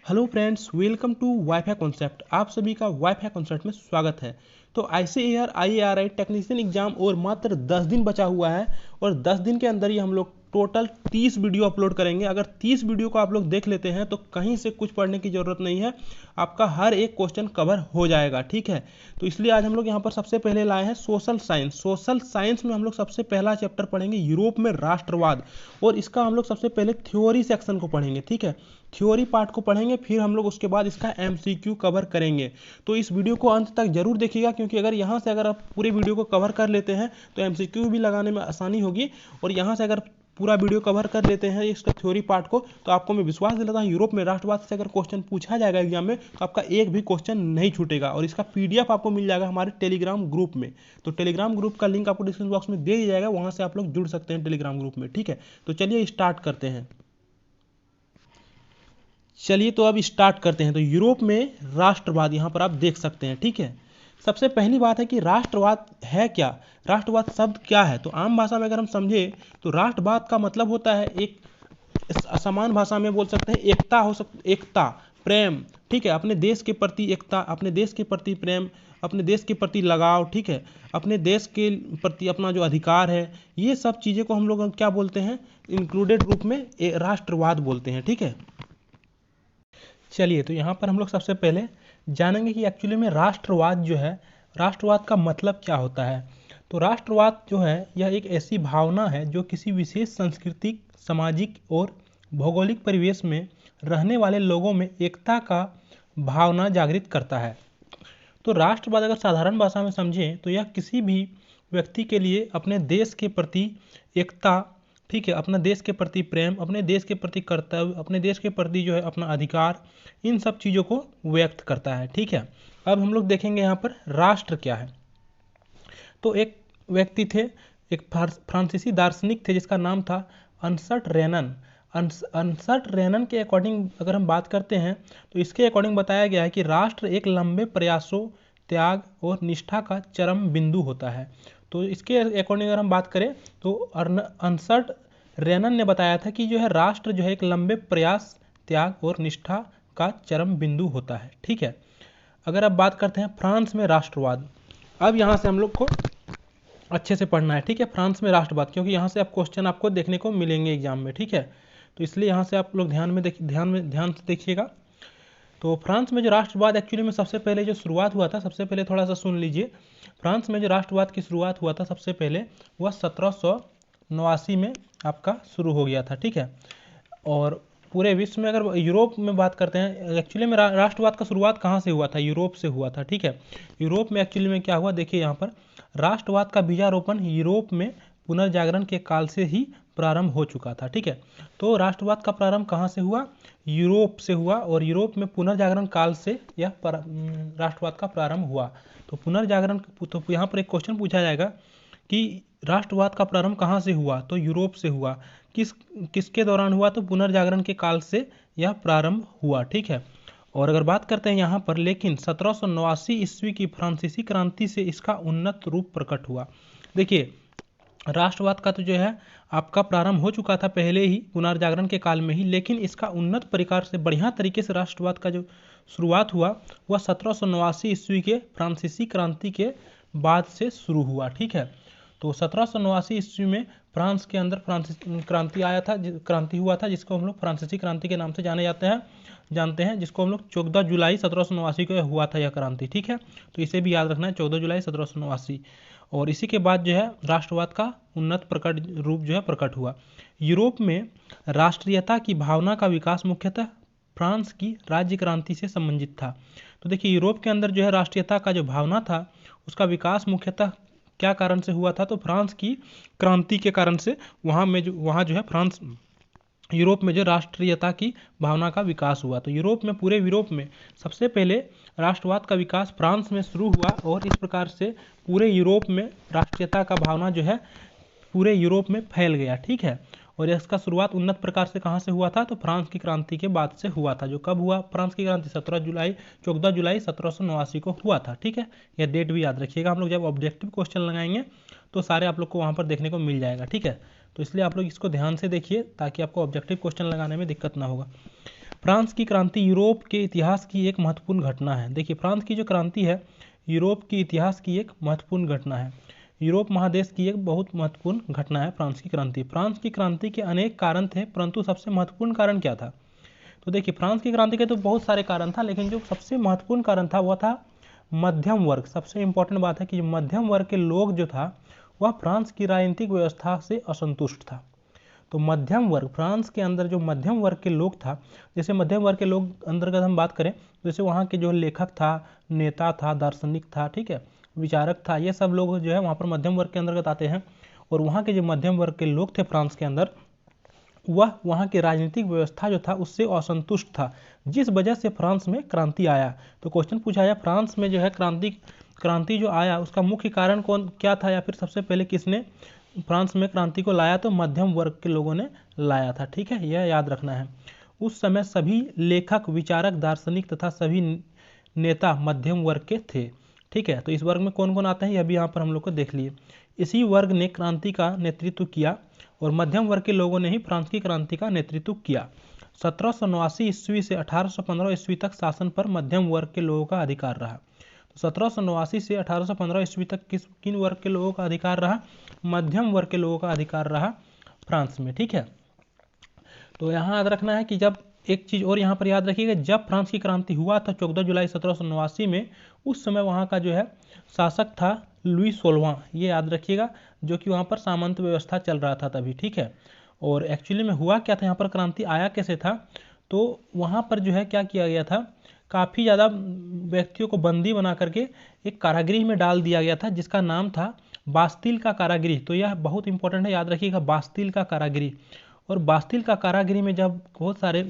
Hello friends, welcome to WiFi concept. आप सभी का वाईफाई कॉन्सेप्ट में स्वागत है। तो आईसीएआर आईएआरआई टेक्नीशियन एग्जाम और मात्र 10 दिन बचा हुआ है और 10 दिन के अंदर ही हम लोग टोटल 30 वीडियो अपलोड करेंगे। अगर 30 वीडियो को आप लोग देख लेते हैं तो कहीं से कुछ पढ़ने की ज़रूरत नहीं है, आपका हर एक क्वेश्चन कवर हो जाएगा। ठीक है, तो इसलिए आज हम लोग यहाँ पर सबसे पहले लाए हैं सोशल साइंस। सोशल साइंस में हम लोग सबसे पहला चैप्टर पढ़ेंगे यूरोप में राष्ट्रवाद, और इसका हम लोग सबसे पहले थ्योरी सेक्शन को पढ़ेंगे। ठीक है, थ्योरी पार्ट को पढ़ेंगे, फिर हम लोग उसके बाद इसका एमसीक्यू कवर करेंगे। तो इस वीडियो को अंत तक जरूर देखिएगा, क्योंकि अगर आप पूरे वीडियो को कवर कर लेते हैं तो एमसीक्यू भी लगाने में आसानी होगी। और यहाँ से अगर पूरा वीडियो कवर कर लेते हैं इसका थ्योरी पार्ट को, तो आपको मैं विश्वास दिलाता हूँ यूरोप में राष्ट्रवाद से अगर क्वेश्चन पूछा जाएगा एग्जाम में तो आपका एक भी क्वेश्चन नहीं छूटेगा। और इसका पीडीएफ आपको मिल जाएगा हमारे टेलीग्राम ग्रुप में। तो टेलीग्राम ग्रुप का लिंक आपको डिस्क्रिप्शन बॉक्स में दे दिया जाएगा, वहाँ से आप लोग जुड़ सकते हैं टेलीग्राम ग्रुप में। ठीक है, तो चलिए स्टार्ट करते हैं। तो अब स्टार्ट करते हैं। तो यूरोप में राष्ट्रवाद यहाँ पर आप देख सकते हैं। ठीक है, सबसे पहली बात है कि राष्ट्रवाद है क्या, राष्ट्रवाद शब्द क्या है। तो आम भाषा में अगर हम समझे तो राष्ट्रवाद का मतलब होता है एक समान भाषा में बोल सकते हैं एकता हो सकती, एकता, प्रेम। ठीक है, अपने देश के प्रति एकता, अपने देश के प्रति प्रेम, अपने देश के प्रति लगाव। ठीक है, अपने देश के प्रति अपना जो अधिकार है, ये सब चीज़ें को हम लोग क्या बोलते हैं, इंक्लूडेड रूप में राष्ट्रवाद बोलते हैं। ठीक है, चलिए तो यहाँ पर हम लोग सबसे पहले जानेंगे कि एक्चुअली में राष्ट्रवाद जो है, राष्ट्रवाद का मतलब क्या होता है। तो राष्ट्रवाद जो है यह एक ऐसी भावना है जो किसी विशेष सांस्कृतिक, सामाजिक और भौगोलिक परिवेश में रहने वाले लोगों में एकता का भावना जागृत करता है। तो राष्ट्रवाद अगर साधारण भाषा में समझें तो यह किसी भी व्यक्ति के लिए अपने देश के प्रति एकता, ठीक है, अपना देश के प्रति प्रेम, अपने देश के प्रति कर्तव्य, अपने देश के प्रति जो है अपना अधिकार, इन सब चीज़ों को व्यक्त करता है। ठीक है, अब हम लोग देखेंगे यहाँ पर राष्ट्र क्या है। तो एक व्यक्ति थे, एक फ्रांसीसी दार्शनिक थे जिसका नाम था अनसर्ट रेनन। अनसर्ट रेनन के अकॉर्डिंग अगर हम बात करते हैं तो इसके अकॉर्डिंग बताया गया है कि राष्ट्र एक लंबे प्रयासों, त्याग और निष्ठा का चरम बिंदु होता है। तो इसके अकॉर्डिंग अगर हम बात करें तो अनसर्ट रेनन ने बताया था कि जो है राष्ट्र जो है एक लंबे प्रयास, त्याग और निष्ठा का चरम बिंदु होता है। ठीक है, अगर अब बात करते हैं फ्रांस में राष्ट्रवाद, अब यहाँ से हम लोग को अच्छे से पढ़ना है। ठीक है, फ्रांस में राष्ट्रवाद, क्योंकि यहाँ से आप क्वेश्चन आपको देखने को मिलेंगे एग्जाम में। ठीक है, तो इसलिए यहाँ से आप लोग ध्यान से देखिएगा। तो फ्रांस में जो राष्ट्रवाद एक्चुअली में सबसे पहले जो शुरुआत हुआ था, सबसे पहले थोड़ा सा सुन लीजिए। फ्रांस में जो राष्ट्रवाद की शुरुआत हुआ था सबसे पहले वह 1789 में आपका शुरू हो गया था। ठीक है, और पूरे विश्व में अगर यूरोप में बात करते हैं, एक्चुअली में राष्ट्रवाद का शुरुआत कहाँ से हुआ था, यूरोप से हुआ था। ठीक है, यूरोप में एक्चुअली में क्या हुआ, देखिए यहाँ पर राष्ट्रवाद का बीजारोपण यूरोप में पुनर्जागरण के काल से ही प्रारंभ हो चुका था। ठीक है, तो राष्ट्रवाद का प्रारंभ कहाँ से हुआ, यूरोप से हुआ, और यूरोप में पुनर्जागरण काल से यह राष्ट्रवाद का प्रारंभ हुआ। तो पुनर्जागरण, तो यहाँ पर एक क्वेश्चन पूछा जाएगा कि राष्ट्रवाद का प्रारंभ कहाँ से हुआ, तो यूरोप से हुआ। किसके दौरान हुआ, तो पुनर्जागरण के काल से यह प्रारंभ हुआ। ठीक है, और अगर बात करते हैं यहाँ पर, लेकिन 1789 ईस्वी की फ्रांसीसी क्रांति से इसका उन्नत रूप प्रकट हुआ। देखिए, राष्ट्रवाद का तो जो है आपका प्रारंभ हो चुका था पहले ही पुनर्जागरण के काल में ही, लेकिन इसका उन्नत प्रकार से बढ़िया तरीके से राष्ट्रवाद का जो शुरुआत हुआ वह 1789 ईस्वी के फ्रांसीसी क्रांति के बाद से शुरू हुआ। ठीक है, तो 1789 ईस्वी में फ्रांस के अंदर फ्रांसीसी क्रांति हुआ था, जिसको हम लोग फ्रांसीसी क्रांति के नाम से जानते हैं, जिसको हम लोग 14 जुलाई 1789 को हुआ था यह क्रांति। ठीक है, तो इसे भी याद रखना है, 14 जुलाई 1789। और इसी के बाद जो है राष्ट्रवाद का उन्नत रूप जो है प्रकट हुआ। यूरोप में राष्ट्रीयता की भावना का विकास मुख्यतः फ्रांस की राज्य क्रांति से संबंधित था। तो देखिए, यूरोप के अंदर जो है राष्ट्रीयता का जो भावना था उसका विकास मुख्यतः क्या कारण से हुआ था, तो फ्रांस की क्रांति के कारण से वहाँ जो है फ्रांस, यूरोप में जो राष्ट्रीयता की भावना का विकास हुआ। तो पूरे यूरोप में सबसे पहले राष्ट्रवाद का विकास फ्रांस में शुरू हुआ, और इस प्रकार से पूरे यूरोप में राष्ट्रीयता का भावना जो है पूरे यूरोप में फैल गया। ठीक है, और इसका शुरुआत उन्नत प्रकार से कहाँ से हुआ था, तो फ्रांस की क्रांति के बाद से हुआ था। जो कब हुआ फ्रांस की क्रांति, 14 जुलाई 1789 को हुआ था। ठीक है, यह डेट भी याद रखिएगा, हम लोग जब ऑब्जेक्टिव क्वेश्चन लगाएंगे तो सारे आप लोग को वहाँ पर देखने को मिल जाएगा। ठीक है, तो इसलिए आप लोग इसको ध्यान से देखिए ताकि आपको ऑब्जेक्टिव क्वेश्चन लगाने में दिक्कत ना होगा। फ्रांस की क्रांति यूरोप के इतिहास की एक महत्वपूर्ण घटना है। देखिए, फ्रांस की जो क्रांति है यूरोप के इतिहास की एक महत्वपूर्ण घटना है। यूरोप महादेश की एक बहुत महत्वपूर्ण घटना है फ्रांस की क्रांति। फ्रांस की क्रांति के अनेक कारण थे, परंतु सबसे महत्वपूर्ण कारण क्या था? तो देखिए, फ्रांस की क्रांति के तो बहुत सारे कारण था, लेकिन जो सबसे महत्वपूर्ण कारण था वह था मध्यम वर्ग। सबसे इंपॉर्टेंट बात है कि मध्यम वर्ग के लोग जो था वह फ्रांस की राजनीतिक व्यवस्था से असंतुष्ट था। तो मध्यम वर्ग, फ्रांस के अंदर जो मध्यम वर्ग के लोग था, जैसे मध्यम वर्ग के लोग अंतर्गत हम बात करें तो जैसे वहाँ के जो लेखक था, नेता था, दार्शनिक था, ठीक है, विचारक था, ये सब लोग जो है वहाँ पर मध्यम वर्ग के अंतर्गत आते हैं। और वहाँ के जो मध्यम वर्ग के लोग थे फ्रांस के अंदर, वह वहाँ की राजनीतिक व्यवस्था जो था उससे असंतुष्ट था, जिस वजह से फ्रांस में क्रांति आया। तो क्वेश्चन पूछा गया फ्रांस में जो है क्रांति जो आया उसका मुख्य कारण कौन क्या था, या फिर सबसे पहले किसने फ्रांस में क्रांति को लाया? तो मध्यम वर्ग के लोगों ने लाया था। ठीक है, यह याद रखना है। उस समय सभी लेखक, विचारक, दार्शनिक तथा सभी नेता मध्यम वर्ग के थे। ठीक है, तो इस वर्ग में कौन कौन आते हैं यह भी यहाँ पर हम लोग को देख लिए। इसी वर्ग ने क्रांति का नेतृत्व किया और मध्यम वर्ग के लोगों ने ही फ्रांस की क्रांति का नेतृत्व किया। 1789 ईस्वी से 1815 ईस्वी तक शासन पर मध्यम वर्ग के लोगों का अधिकार रहा। 1789 से 1815 ईस्वी तक किन वर्ग के लोगों का अधिकार रहा? मध्यम वर्ग के लोगों का अधिकार रहा फ्रांस में। ठीक है, तो यहाँ याद रखना है कि जब एक चीज़ और यहाँ पर याद रखिएगा, जब फ्रांस की क्रांति हुआ था 14 जुलाई 1789 में, उस समय वहाँ का जो है शासक था लुई 16वां, ये याद रखिएगा, जो कि वहाँ पर सामंत व्यवस्था चल रहा था तभी। ठीक है, और एक्चुअली में हुआ क्या था, यहाँ पर क्रांति आया कैसे था? तो वहाँ पर जो है क्या किया गया था, काफ़ी ज़्यादा व्यक्तियों को बंदी बना करके एक कारागृह में डाल दिया गया था, जिसका नाम था बास्तिल का कारागृह। तो यह बहुत इंपॉर्टेंट है, याद रखिएगा, बास्तिल का कारागृह। और बास्तिल का कारागृह में जब बहुत सारे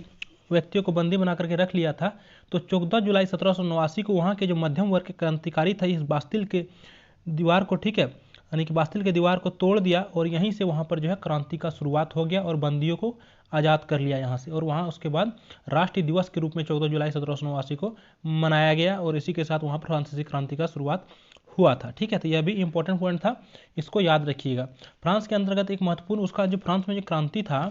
व्यक्तियों को बंदी बना करके रख लिया था, तो 14 जुलाई 1789 को वहाँ के जो मध्यम वर्ग के क्रांतिकारी था इस बास्तिल के दीवार को, ठीक है, यानी कि बास्तिल के दीवार को तोड़ दिया और यहीं से वहाँ पर जो है क्रांति का शुरुआत हो गया और बंदियों को आज़ाद कर लिया यहाँ से। और वहाँ उसके बाद राष्ट्रीय दिवस के रूप में 14 जुलाई 1789 को मनाया गया और इसी के साथ वहाँ पर फ्रांसीसी क्रांति का शुरुआत हुआ था। ठीक है, तो यह भी इंपॉर्टेंट पॉइंट था, इसको याद रखिएगा। फ्रांस के अंतर्गत एक महत्वपूर्ण उसका जो फ्रांस में जो क्रांति था,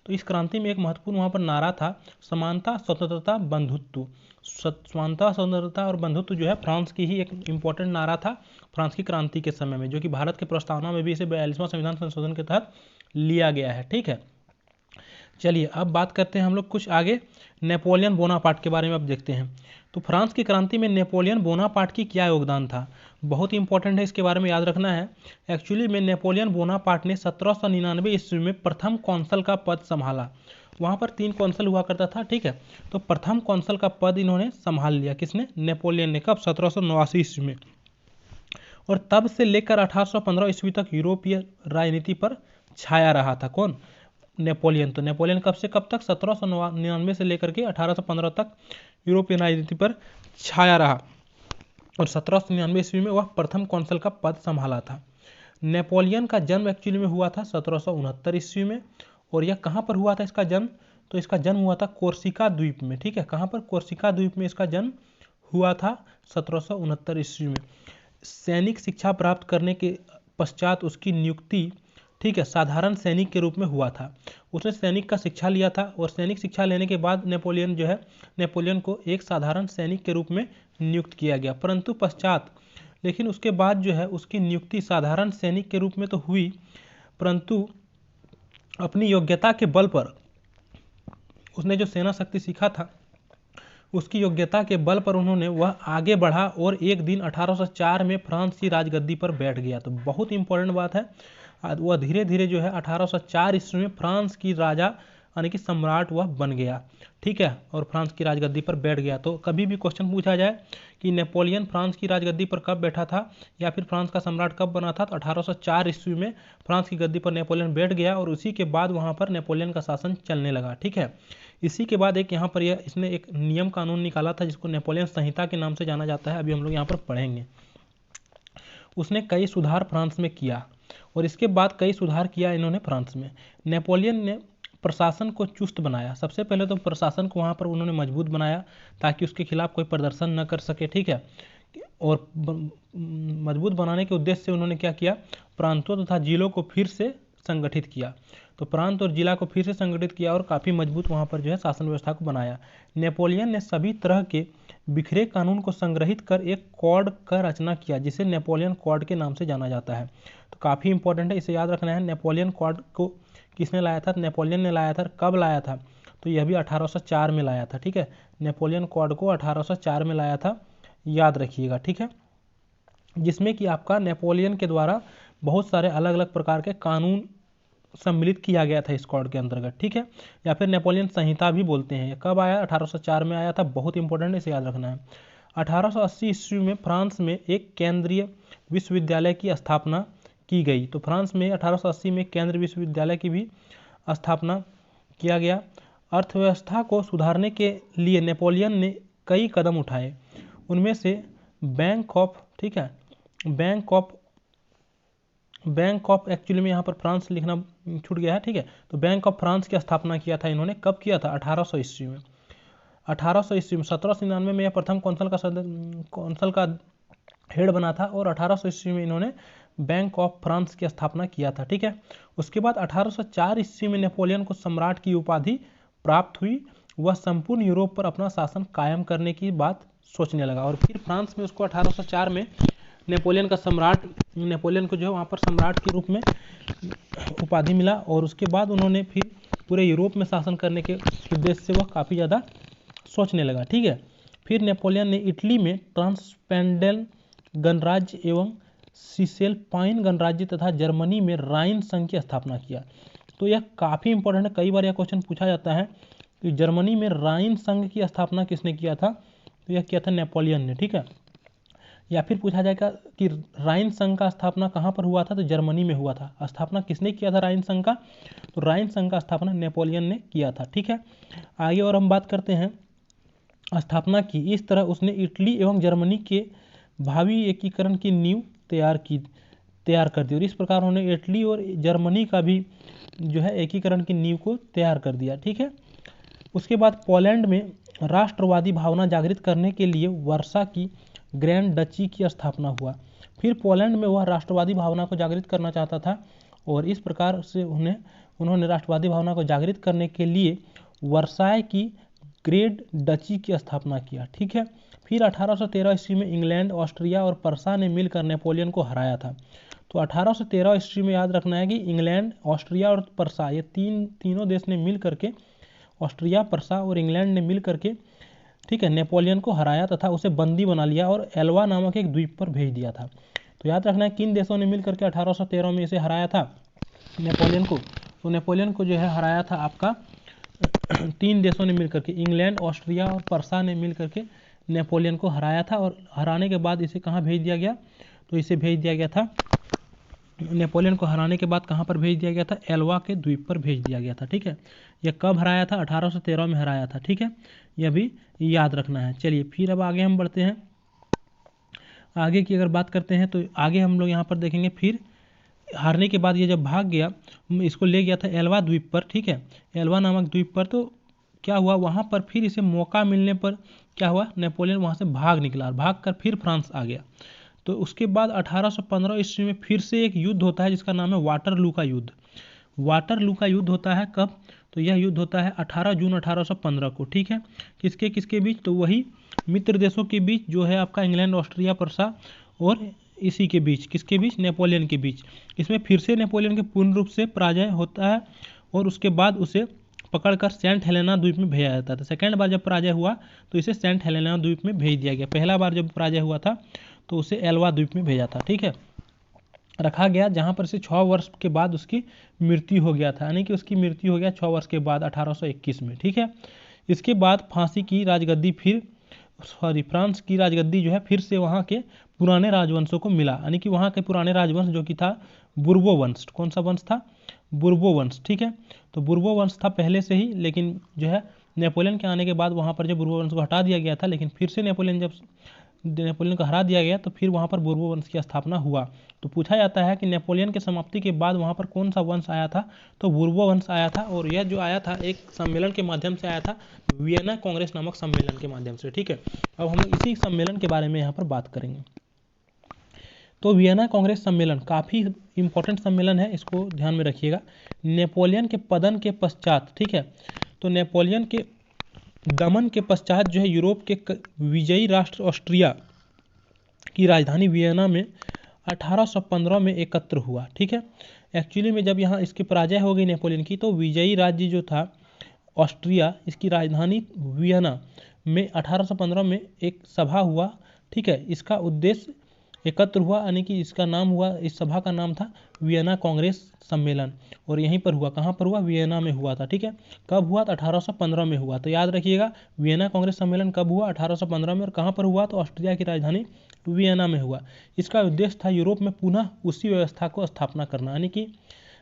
तो इस क्रांति में एक महत्वपूर्ण वहाँ पर नारा था समानता, स्वतंत्रता, बंधुत्व। समानता, स्वतंत्रता और बंधुत्व जो है फ्रांस की ही एक इम्पोर्टेंट नारा था फ्रांस की क्रांति के समय में, जो कि भारत के प्रस्तावना में भी इसे 42वां संविधान संशोधन के तहत लिया गया है। ठीक है, चलिए अब बात करते हैं हम लोग कुछ आगे नेपोलियन बोनापार्ट के बारे में। अब देखते हैं तो फ्रांस की क्रांति में नेपोलियन बोनापार्ट की क्या योगदान था, बहुत इंपॉर्टेंट है, इसके बारे में याद रखना है। एक्चुअली में नेपोलियन बोनापार्ट ने 1799 ईस्वी में प्रथम कौंसल का पद संभाला। वहाँ पर 3 कौंसल हुआ करता था। ठीक है, तो प्रथम कौंसल का पद इन्होंने संभाल लिया, किसने? नेपोलियन ने। कब? 1789 ईस्वी में। और तब से लेकर 1815 ईस्वी तक यूरोपीय राजनीति पर छाया रहा था। कौन? नेपोलियन। तो नेपोलियन कब से कब तक? 1799 से लेकर के 1815 तक यूरोपीय राजनीति पर छाया रहा और 1799 ईस्वी में वह प्रथम कौंसल का पद संभाला था। नेपोलियन का जन्म एक्चुअली में हुआ था 1769 ईस्वी में। और यह कहाँ पर हुआ था इसका जन्म? तो इसका जन्म हुआ था कोर्सिका द्वीप में। ठीक है, कहाँ पर? कोर्सिका द्वीप में इसका जन्म हुआ था 1769 ईस्वी में। सैनिक शिक्षा प्राप्त करने के पश्चात उसकी नियुक्ति, ठीक है, साधारण सैनिक के रूप में हुआ था। उसने सैनिक का शिक्षा लिया था और सैनिक शिक्षा लेने के बाद नेपोलियन जो है, नेपोलियन को एक साधारण सैनिक के रूप में नियुक्त किया गया। परंतु पश्चात, लेकिन उसके बाद जो है उसकी नियुक्ति साधारण सैनिक के रूप में तो हुई, परंतु अपनी योग्यता के बल पर उसने जो सेना शक्ति सीखा था उसकी योग्यता के बल पर उन्होंने वह आगे बढ़ा और एक दिन 1804 में फ्रांस की राजगद्दी पर बैठ गया। तो बहुत इंपॉर्टेंट बात है, वह धीरे धीरे जो है 1804 ईस्वी में फ्रांस की राजा यानी कि सम्राट वह बन गया। ठीक है, और फ्रांस की राजगद्दी पर बैठ गया। तो कभी भी क्वेश्चन पूछा जाए कि नेपोलियन फ्रांस की राजगद्दी पर कब बैठा था या फिर फ्रांस का सम्राट कब बना था, तो 1804 ईस्वी में फ्रांस की गद्दी पर नेपोलियन बैठ गया और उसी के बाद वहाँ पर नेपोलियन का शासन चलने लगा। ठीक है, इसी के बाद एक यहाँ पर इसने एक नियम कानून निकाला था जिसको नेपोलियन संहिता के नाम से जाना जाता है, अभी हम लोग यहाँ पर पढ़ेंगे। उसने कई सुधार फ्रांस में किया और इसके बाद कई सुधार किया इन्होंने फ्रांस में। नेपोलियन ने प्रशासन को चुस्त बनाया। सबसे पहले तो प्रशासन को वहाँ पर उन्होंने मजबूत बनाया ताकि उसके खिलाफ कोई प्रदर्शन न कर सके। ठीक है, और मजबूत बनाने के उद्देश्य से उन्होंने क्या किया, प्रांतों तथा जिलों को फिर से संगठित किया। तो प्रांत और जिला को फिर से संगठित किया और काफ़ी मजबूत वहाँ पर जो है शासन व्यवस्था को बनाया। नेपोलियन ने सभी तरह के बिखरे कानून को संग्रहित कर एक कोड का रचना किया जिसे नेपोलियन कोड के नाम से जाना जाता है। तो काफ़ी इंपॉर्टेंट है, इसे याद रखना है। नेपोलियन कोड को किसने लाया था? नेपोलियन ने लाया था। कब लाया था? तो यह भी 1804 में लाया था। ठीक है, नेपोलियन कोड को 1804 में लाया था, याद रखिएगा। ठीक है, जिसमें कि आपका नेपोलियन के द्वारा बहुत सारे अलग अलग प्रकार के कानून सम्मिलित किया गया था इस कोड के अंतर्गत। ठीक है, या फिर नेपोलियन संहिता भी बोलते हैं। ये कब आया? 1804 में आया था। बहुत इंपॉर्टेंट है, इसे याद रखना है। 1880 ईस्वी में फ्रांस में एक केंद्रीय विश्वविद्यालय की स्थापना की गई। तो फ्रांस में 1880 में केंद्रीय विश्वविद्यालय की भी स्थापना किया गया। अर्थव्यवस्था को सुधारने के लिए नेपोलियन ने कई कदम उठाए। उनमें से बैंक ऑफ एक्चुअली में यहाँ पर फ्रांस लिखना छूट गया है। ठीक है, तो बैंक ऑफ फ्रांस की स्थापना किया था इन्होंने। कब किया था? 1800 ईस्वी में। 1800 ईस्वी में 1799 में यह प्रथम कौंसल का हेड बना था और 1800 ईस्वी में इन्होंने बैंक ऑफ फ्रांस की स्थापना किया था। ठीक है, उसके बाद 1804 ईस्वी में नेपोलियन को सम्राट की उपाधि प्राप्त हुई। वह संपूर्ण यूरोप पर अपना शासन कायम करने की बात सोचने लगा और फिर फ्रांस में उसको 1804 में नेपोलियन को जो है वहाँ पर सम्राट के रूप में उपाधि मिला और उसके बाद उन्होंने फिर पूरे यूरोप में शासन करने के उद्देश्य से वह काफ़ी ज़्यादा सोचने लगा। ठीक है, फिर नेपोलियन ने इटली में ट्रांसपेंडेल गणराज्य एवं सिसेलपाइन गणराज्य तथा जर्मनी में राइन संघ की स्थापना किया। तो यह काफ़ी इंपॉर्टेंट है, कई बार यह क्वेश्चन पूछा जाता है कि जर्मनी में राइन संघ की स्थापना किसने किया था? तो यह किया था नेपोलियन ने। ठीक है, या फिर पूछा जाएगा कि राइन संघ का स्थापना कहाँ पर हुआ था? तो जर्मनी में हुआ था। स्थापना किसने किया था राइन संघ का? तो राइन संघ का स्थापना नेपोलियन ने किया था। ठीक है, आगे और हम बात करते हैं स्थापना की। इस तरह उसने इटली एवं जर्मनी के भावी एकीकरण की नींव तैयार कर दी और इस प्रकार उन्होंने इटली और जर्मनी का भी जो है एकीकरण की नींव को तैयार कर दिया। ठीक है, उसके बाद पोलैंड में राष्ट्रवादी भावना जागृत करने के लिए वर्सा की ग्रैंड डची की स्थापना हुआ। फिर पोलैंड में वह राष्ट्रवादी भावना को जागृत करना चाहता था और इस प्रकार से उन्होंने राष्ट्रवादी भावना को जागृत करने के लिए वर्साय की ग्रेट डची की स्थापना किया। ठीक है, फिर 1813 ईस्वी में इंग्लैंड, ऑस्ट्रिया और पर्सा ने मिलकर नेपोलियन को हराया था। तो 1813 ईस्वी में याद रखना है कि इंग्लैंड, ऑस्ट्रिया और पर्सा ये तीनों देश ने मिल करके, ऑस्ट्रिया, पर्सा और इंग्लैंड ने मिल करके, ठीक है, नेपोलियन को हराया तथा उसे बंदी बना लिया और एल्वा नामक एक द्वीप पर भेज दिया था। तो याद रखना है किन देशों ने मिल करके 1813 में इसे हराया था नेपोलियन को? तो नेपोलियन को जो है हराया था आपका 3 देशों ने मिल करके, इंग्लैंड, ऑस्ट्रिया और पर्सा ने मिल करके नेपोलियन को हराया था और हराने के बाद इसे कहाँ भेज दिया गया? तो इसे भेज दिया गया था, नेपोलियन को हराने के बाद कहाँ पर भेज दिया गया था? एल्वा के द्वीप पर भेज दिया गया था। ठीक है, यह कब हराया था? 1813 में हराया था। ठीक है, यह भी याद रखना है। चलिए फिर अब आगे हम बढ़ते हैं। आगे की अगर बात करते हैं तो आगे हम लोग यहाँ पर देखेंगे। फिर हारने के बाद ये जब भाग गया, इसको ले गया था एल्वा द्वीप पर। ठीक है, एल्वा नामक द्वीप पर। तो क्या हुआ वहाँ पर? फिर इसे मौका मिलने पर क्या हुआ? नेपोलियन वहाँ से भाग निकला और भाग कर फिर फ्रांस आ गया। तो उसके बाद 1815 ईस्वी में फिर से एक युद्ध होता है जिसका नाम है वाटरलू का युद्ध। वाटरलू का युद्ध होता है कब? तो यह युद्ध होता है 18 जून 1815 को। ठीक है, किसके किसके बीच? तो वही मित्र देशों के बीच जो है आपका इंग्लैंड, ऑस्ट्रिया, पर्सा और इसी के बीच, किसके बीच? नेपोलियन के बीच। इसमें फिर से नेपोलियन के पूर्ण रूप से पराजय होता है और उसके बाद उसे पकड़कर सेंट हेलेना द्वीप में भेजा जाता था। सेकेंड बार जब पराजय हुआ तो इसे सेंट हेलेना द्वीप में भेज दिया गया। पहला बार जब पराजय हुआ था तो उसे एल्वा द्वीप में भेजा था। ठीक है, रखा गया, जहाँ पर से 6 वर्ष के बाद उसकी मृत्यु हो गया था, यानी कि उसकी मृत्यु हो गया 6 वर्ष के बाद 1821 में। ठीक है, इसके बाद फ्रांस की राजगद्दी जो है फिर से वहाँ के पुराने राजवंशों को मिला, यानी कि वहाँ के पुराने राजवंश जो कि था बुर्बो वंश। कौन सा वंश था? बुर्बो वंश। ठीक है, तो बुर्बो वंश था पहले से ही, लेकिन जो है नेपोलियन के आने के बाद वहाँ पर जो बुर्बो वंश को हटा दिया गया था, लेकिन फिर से नेपोलियन को हरा दिया गया तो फिर वहाँ पर बुर्बो वंश की स्थापना हुआ। तो पूछा जाता है कि नेपोलियन की समाप्ति के बाद वहाँ पर कौन सा वंश आया था? तो बुर्बो वंश आया था और यह जो आया था एक सम्मेलन के माध्यम से आया था, वियना कांग्रेस नामक सम्मेलन के माध्यम से। ठीक है, अब हम इसी सम्मेलन के बारे में यहाँ पर बात करेंगे। तो वियना कांग्रेस सम्मेलन काफ़ी इम्पोर्टेंट सम्मेलन है, इसको ध्यान में रखिएगा। नेपोलियन के पतन के पश्चात, ठीक है, तो नेपोलियन के दमन के पश्चात जो है यूरोप के विजयी राष्ट्र ऑस्ट्रिया की राजधानी वियना में 1815 में एकत्र हुआ। ठीक है, एक्चुअली में जब यहाँ इसकी पराजय हो गई नेपोलियन की, तो विजयी राज्य जो था ऑस्ट्रिया, इसकी राजधानी वियना में 1815 में एक सभा हुआ। ठीक है, इसका उद्देश्य एकत्र हुआ, यानी कि इसका नाम हुआ, इस सभा का नाम था वियना कांग्रेस सम्मेलन, और यहीं पर हुआ, कहाँ पर हुआ, वियना में हुआ था। ठीक है, कब हुआ, तो 1815 में हुआ। तो याद रखिएगा वियना कांग्रेस सम्मेलन कब हुआ, 1815 में, और कहाँ पर हुआ, तो ऑस्ट्रिया की राजधानी वियना में हुआ। इसका उद्देश्य था यूरोप में पुनः उसी व्यवस्था को स्थापना करना, यानी कि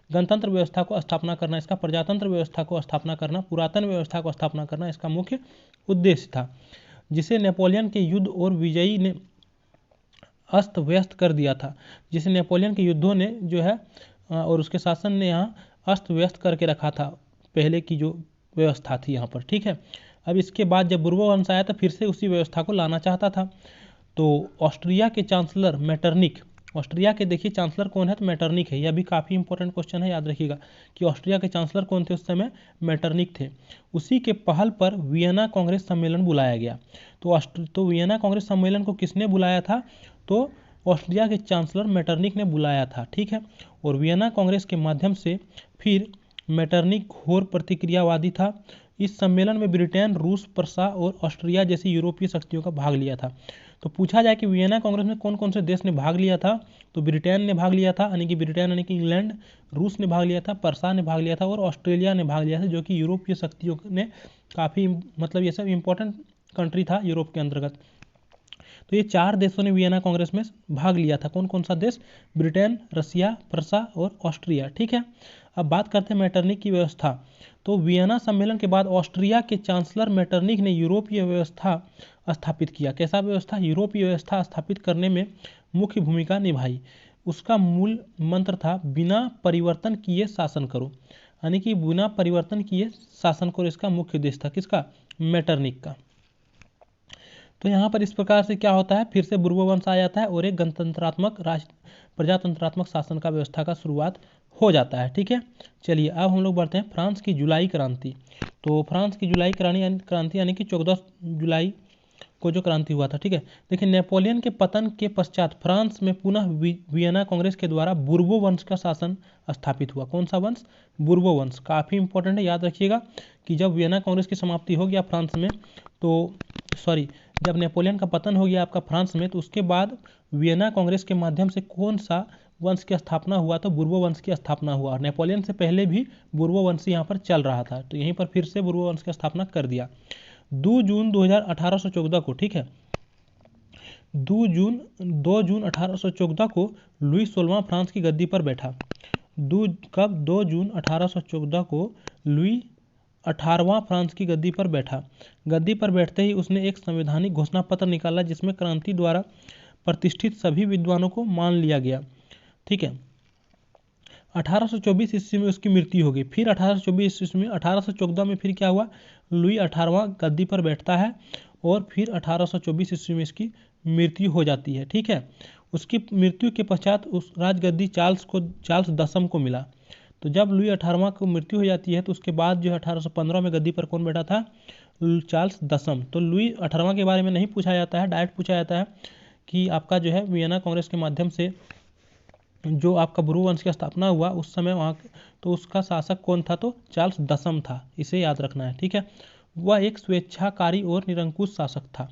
गणतंत्र व्यवस्था को स्थापना करना, इसका प्रजातंत्र व्यवस्था को स्थापना करना, पुरातन व्यवस्था को स्थापना करना इसका मुख्य उद्देश्य था, जिसे नेपोलियन के युद्ध और विजयी ने अस्त व्यस्त कर दिया था, जिसे नेपोलियन के युद्धों ने जो है और उसके शासन ने यहाँ अस्त व्यस्त करके रखा था, पहले की जो व्यवस्था थी यहाँ पर। ठीक है, अब इसके बाद जब बुर्बो वंश आया तो फिर से उसी व्यवस्था को लाना चाहता था। तो ऑस्ट्रिया के चांसलर मेटरनिक, ऑस्ट्रिया के देखिए चांसलर कौन है, तो मेटरनिक है। यह भी काफ़ी इंपॉर्टेंट क्वेश्चन है, याद रखिएगा कि ऑस्ट्रिया के चांसलर कौन थे उस समय, मेटरनिक थे। उसी के पहल पर वियना कांग्रेस सम्मेलन बुलाया गया। तो वियना कांग्रेस सम्मेलन को किसने बुलाया था, तो ऑस्ट्रिया के चांसलर मेटरनिक ने बुलाया था। ठीक है, और वियना कांग्रेस के माध्यम से फिर मेटरनिक घोर प्रतिक्रियावादी था। इस सम्मेलन में ब्रिटेन, रूस, प्रसा और ऑस्ट्रिया जैसी यूरोपीय शक्तियों का भाग लिया था। तो पूछा जाए कि वियना कांग्रेस में कौन कौन से देश ने भाग लिया था, तो ब्रिटेन ने भाग लिया था, यानी कि ब्रिटेन यानी कि इंग्लैंड, रूस ने भाग लिया था, प्रसा ने भाग लिया था, और ऑस्ट्रेलिया ने भाग लिया था, जो कि यूरोपीय शक्तियों ने काफ़ी, मतलब ये सब इंपॉर्टेंट कंट्री था यूरोप के अंतर्गत। तो ये 4 देशों ने वियना कांग्रेस में भाग लिया था। कौन कौन सा देश, ब्रिटेन, रसिया, प्रसा और ऑस्ट्रिया। ठीक है, अब बात करते हैं मेटरनिक की व्यवस्था। तो वियना सम्मेलन के बाद ऑस्ट्रिया के चांसलर मेटरनिक ने यूरोपीय व्यवस्था स्थापित किया। कैसा व्यवस्था, यूरोपीय व्यवस्था स्थापित करने में मुख्य भूमिका निभाई। उसका मूल मंत्र था बिना परिवर्तन किए शासन करो, यानी कि बिना परिवर्तन किए शासन करो, इसका मुख्य उद्देश्य था, किसका, मेटरनिक का। तो यहाँ पर इस प्रकार से क्या होता है, फिर से बुर्बो वंश आ जाता है और एक गणतंत्रात्मक प्रजातंत्रात्मक शासन का व्यवस्था का शुरुआत हो जाता है। ठीक है, चलिए अब हम लोग बढ़ते हैं फ्रांस की जुलाई क्रांति। तो फ्रांस की जुलाई क्रांति यानी कि 14 जुलाई को जो क्रांति हुआ था। ठीक है, देखिए नेपोलियन के पतन के पश्चात फ्रांस में पुनः वियना कांग्रेस के द्वारा बुर्बो वंश का शासन स्थापित हुआ। कौन सा वंश, बुर्बो वंश। काफ़ी इंपॉर्टेंट है, याद रखिएगा कि जब वियना कांग्रेस की समाप्ति हो गया फ्रांस में, तो जब नेपोलियन का पतन हो गया आपका फ्रांस में, तो उसके बाद वियना कांग्रेस के माध्यम से कौन सा वंश की स्थापना हुआ, तो बुर्बो वंश की स्थापना हुआ। नेपोलियन से पहले भी बुर्बो वंश यहाँ पर चल रहा था, तो यहीं पर फिर से बुर्बो वंश की स्थापना कर दिया। 2 जून 1814 को, ठीक है, 2 जून 1814 को लुई 16वां फ्रांस की गद्दी पर बैठा। 2 जून 1814 को लुई 18वां फ्रांस की गद्दी पर बैठा। गद्दी पर बैठते ही उसने एक संवैधानिक घोषणा पत्र निकाला, जिसमें क्रांति द्वारा प्रतिष्ठित सभी विद्वानों को मान लिया गया। ठीक है, 1824 ईस्वी में उसकी मृत्यु हो गई। फिर 1824 ईस्वी में, 1814 में फिर क्या हुआ, लुई 18वां गद्दी पर बैठता है और फिर 1824 ईस्वी में इसकी मृत्यु हो जाती है। ठीक है, उसकी मृत्यु के पश्चात उस राजगद्दी चार्ल्स 10 को मिला। तो जब लुई 18वां को मृत्यु हो जाती है, तो उसके बाद जो है 1815 में गद्दी पर कौन बैठा था, चार्ल्स 10। तो लुई 18वां के बारे में नहीं पूछा जाता है, डायरेक्ट पूछा जाता है कि आपका जो है वियना कांग्रेस के माध्यम से जो आपका बुर्बो वंश की स्थापना हुआ उस समय वहाँ, तो उसका शासक कौन था, तो चार्ल्स 10 था, इसे याद रखना है। ठीक है, वह एक स्वेच्छाकारी और निरंकुश शासक था।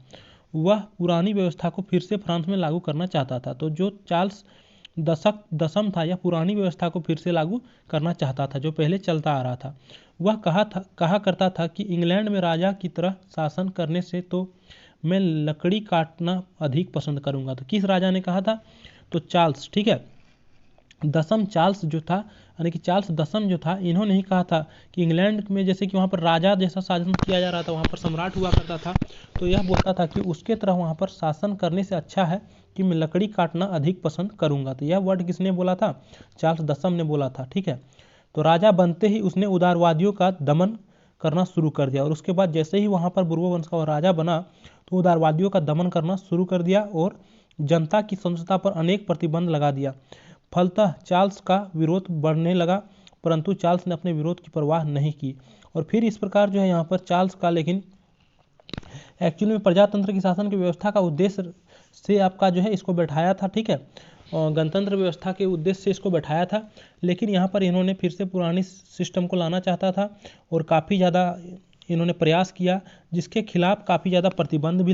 वह पुरानी व्यवस्था को फिर से फ्रांस में लागू करना चाहता था। तो जो चार्ल्स 10 था, यह पुरानी व्यवस्था को फिर से लागू करना चाहता था जो पहले चलता आ रहा था। वह कहा करता था कि इंग्लैंड में राजा की तरह शासन करने से तो मैं लकड़ी काटना अधिक पसंद करूंगा। तो किस राजा ने कहा था, तो चार्ल्स। ठीक है, 10 चार्ल्स जो था, यानी कि चार्ल्स 10 जो था, इन्होंने ही कहा था कि इंग्लैंड में जैसे कि वहाँ पर राजा जैसा शासन किया जा रहा था, वहाँ पर सम्राट हुआ करता था, तो यह बोलता था कि उसके तरह वहाँ पर शासन करने से अच्छा है कि मैं लकड़ी काटना अधिक पसंद करूँगा। तो यह वर्ड किसने बोला था, चार्ल्स 10 ने बोला था। ठीक है, तो राजा बनते ही उसने उदारवादियों का दमन करना शुरू कर दिया, और उसके बाद जैसे ही वहाँ पर बुर्बो वंश का राजा बना, तो उदारवादियों का दमन करना शुरू कर दिया और जनता की स्वतंत्रता पर अनेक प्रतिबंध लगा दिया। फलतः चार्ल्स का विरोध बढ़ने लगा, परंतु चार्ल्स ने अपने विरोध की परवाह नहीं की। और फिर इस प्रकार जो है यहाँ पर चार्ल्स का, लेकिन एक्चुअली में प्रजातंत्र की शासन की व्यवस्था का उद्देश्य से आपका जो है इसको बैठाया था, ठीक है, और गणतंत्र व्यवस्था के उद्देश्य से इसको बैठाया था, लेकिन यहाँ पर इन्होंने फिर से पुरानी सिस्टम को लाना चाहता था और काफ़ी ज़्यादा इन्होंने प्रयास किया, जिसके खिलाफ काफ़ी ज़्यादा प्रतिबंध भी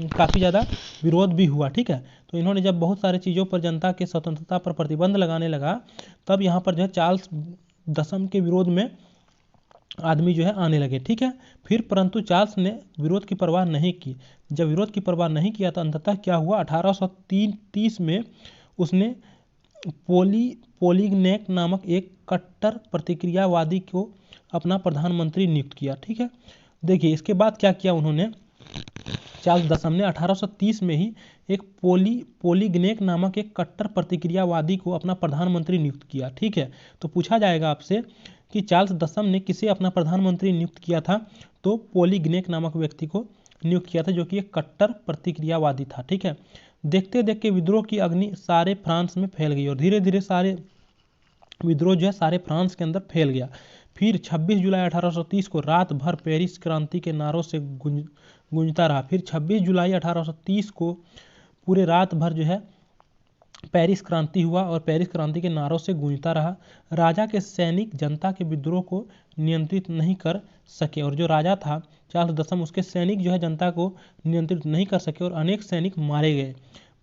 काफ़ी ज़्यादा विरोध भी हुआ, ठीक है। तो इन्होंने जब बहुत सारी चीज़ों पर, जनता के स्वतंत्रता पर प्रतिबंध लगाने लगा, तब यहाँ पर जो है चार्ल्स दसम के विरोध में आदमी जो है आने लगे, ठीक है। फिर परंतु चार्ल्स ने विरोध की परवाह नहीं की। जब विरोध की परवाह नहीं किया तो अंततः क्या हुआ, 1830 में उसने पोलिग्नैक नामक एक कट्टर प्रतिक्रियावादी को अपना प्रधानमंत्री नियुक्त किया, ठीक है। देखिए इसके बाद क्या किया उन्होंने, चार्ल्स दसम ने 1830 में ही एक पोलिग्नैक नामक एक कट्टर प्रतिक्रियावादी को अपना प्रधानमंत्री नियुक्त किया, ठीक है। तो पूछा जाएगा आपसे कि चार्ल्स दसम ने किसे अपना प्रधानमंत्री नियुक्त किया था, तो पोलिग्नैक नामक व्यक्ति को नियुक्त किया था, जो कि एक कट्टर प्रतिक्रियावादी था, ठीक है। देखते देखते विद्रोह की अग्नि सारे फ्रांस में फैल गई और धीरे धीरे सारे विद्रोह जो है सारे फ्रांस के अंदर फैल गया। फिर 26 जुलाई 1830 को रात भर पेरिस क्रांति के नारों से गूंजता रहा। फिर 26 जुलाई 1830 को पूरे रात भर जो है पेरिस क्रांति हुआ और पेरिस क्रांति के नारों से गूंजता रहा। राजा के सैनिक जनता के विद्रोह को नियंत्रित नहीं कर सके, और जो राजा था चार्ल्स दसम, उसके सैनिक जो है जनता को नियंत्रित नहीं कर सके और अनेक सैनिक मारे गए।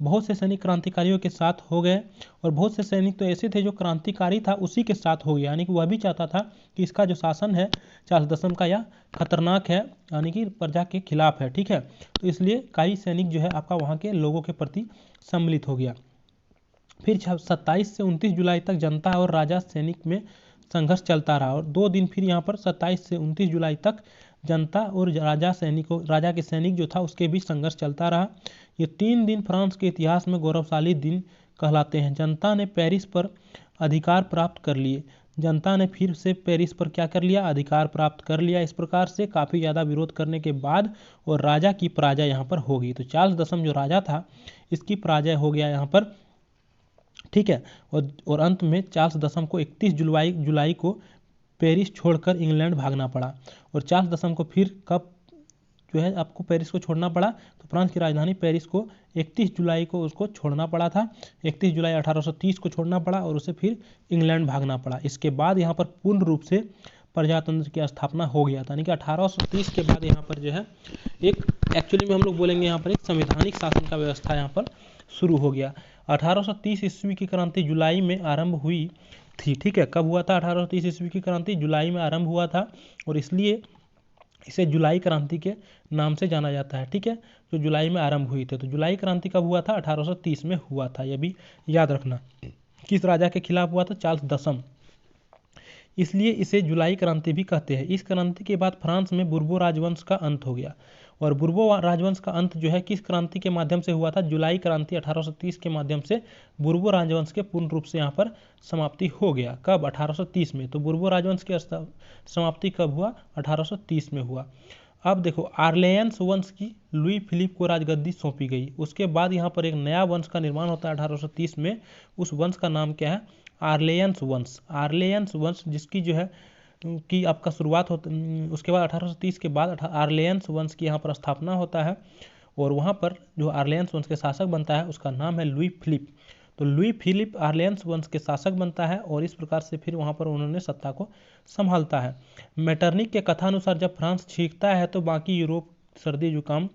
बहुत से सैनिक क्रांतिकारियों के साथ हो गए और बहुत से सैनिक तो ऐसे थे जो क्रांतिकारी था उसी के साथ हो गया, यानी कि वह भी चाहता था कि इसका जो शासन है चार्ल्स दसम का यह खतरनाक है, यानी कि प्रजा के खिलाफ है, ठीक है। तो इसलिए कई सैनिक जो है आपका वहाँ के लोगों के प्रति सम्मिलित हो गया। फिर 27 से 29 जुलाई तक जनता और राजा सैनिक में संघर्ष चलता रहा और 2 दिन फिर यहाँ पर 27 से 29 जुलाई तक जनता और राजा के सैनिक जो था उसके बीच संघर्ष चलता रहा। ये 3 दिन फ्रांस के इतिहास में गौरवशाली दिन कहलाते हैं। जनता ने पेरिस पर अधिकार प्राप्त कर लिए। जनता ने फिर से पेरिस पर क्या कर लिया, अधिकार प्राप्त कर लिया। इस प्रकार से काफ़ी ज़्यादा विरोध करने के बाद और राजा की पराजय यहाँ पर हो गई। तो चार्ल्स दसम जो राजा था इसकी पराजय हो गया यहाँ पर, ठीक है। और अंत में चार्ल्स दसम को 31 जुलाई को पेरिस छोड़कर इंग्लैंड भागना पड़ा। और चार्ल्स दसम को फिर कब जो है आपको पेरिस को छोड़ना पड़ा, तो फ्रांस की राजधानी पेरिस को 31 जुलाई को उसको छोड़ना पड़ा था। 31 जुलाई 1830 को छोड़ना पड़ा और उसे फिर इंग्लैंड भागना पड़ा। इसके बाद यहाँ पर पूर्ण रूप से प्रजातंत्र की स्थापना हो गया था, यानी कि 1830 के बाद यहाँ पर जो है एक, एक्चुअली में हम लोग बोलेंगे यहाँ पर एक संवैधानिक शासन का व्यवस्था यहाँ पर शुरू हो गया। 1830 ईस्वी की क्रांति जुलाई में आरंभ हुई थी, ठीक है। कब हुआ था, 1830 ईस्वी की क्रांति जुलाई में आरंभ हुआ था और इसलिए इसे जुलाई क्रांति के नाम से जाना जाता है, ठीक है, जो जुलाई में आरंभ हुई थी। तो जुलाई क्रांति कब हुआ था, 1830 में हुआ था, यह भी याद रखना। किस राजा के खिलाफ हुआ था, चार्ल्स दसम, इसलिए इसे जुलाई क्रांति भी कहते हैं। इस क्रांति के बाद फ्रांस में बुर्बो राजवंश का अंत हो गया। और बुर्बो राजवंश का अंत जो है किस क्रांति के माध्यम से हुआ था, जुलाई क्रांति 1830 के माध्यम से बुर्बो राजवंश के पूर्ण रूप से यहाँ पर समाप्ति हो गया। कब, 1830 में। तो बुर्बो राजवंश की समाप्ति कब हुआ, 1830 में हुआ। अब देखो, आर्लेयंस वंश की लुई फिलिप को राजगद्दी सौंपी गई। उसके बाद यहाँ पर एक नया वंश का निर्माण होता है 1830 में। उस वंश का नाम क्या है, आर्लेयंस वंश। आर्लेयंस वंश जिसकी जो है की आपका शुरुआत होता, उसके बाद 1830 के बाद आर्लेयंस वंश की यहाँ पर स्थापना होता है और वहाँ पर जो आर्लेयंस वंश के शासक बनता है उसका नाम है लुई फिलिप। तो लुई फिलिप आर्लेयंस वंश के शासक बनता है और इस प्रकार से फिर वहाँ पर उन्होंने सत्ता को संभालता है। मेटरनिक के कथानुसार जब फ्रांस छींकता है तो बाकी यूरोप सर्दी जुकाम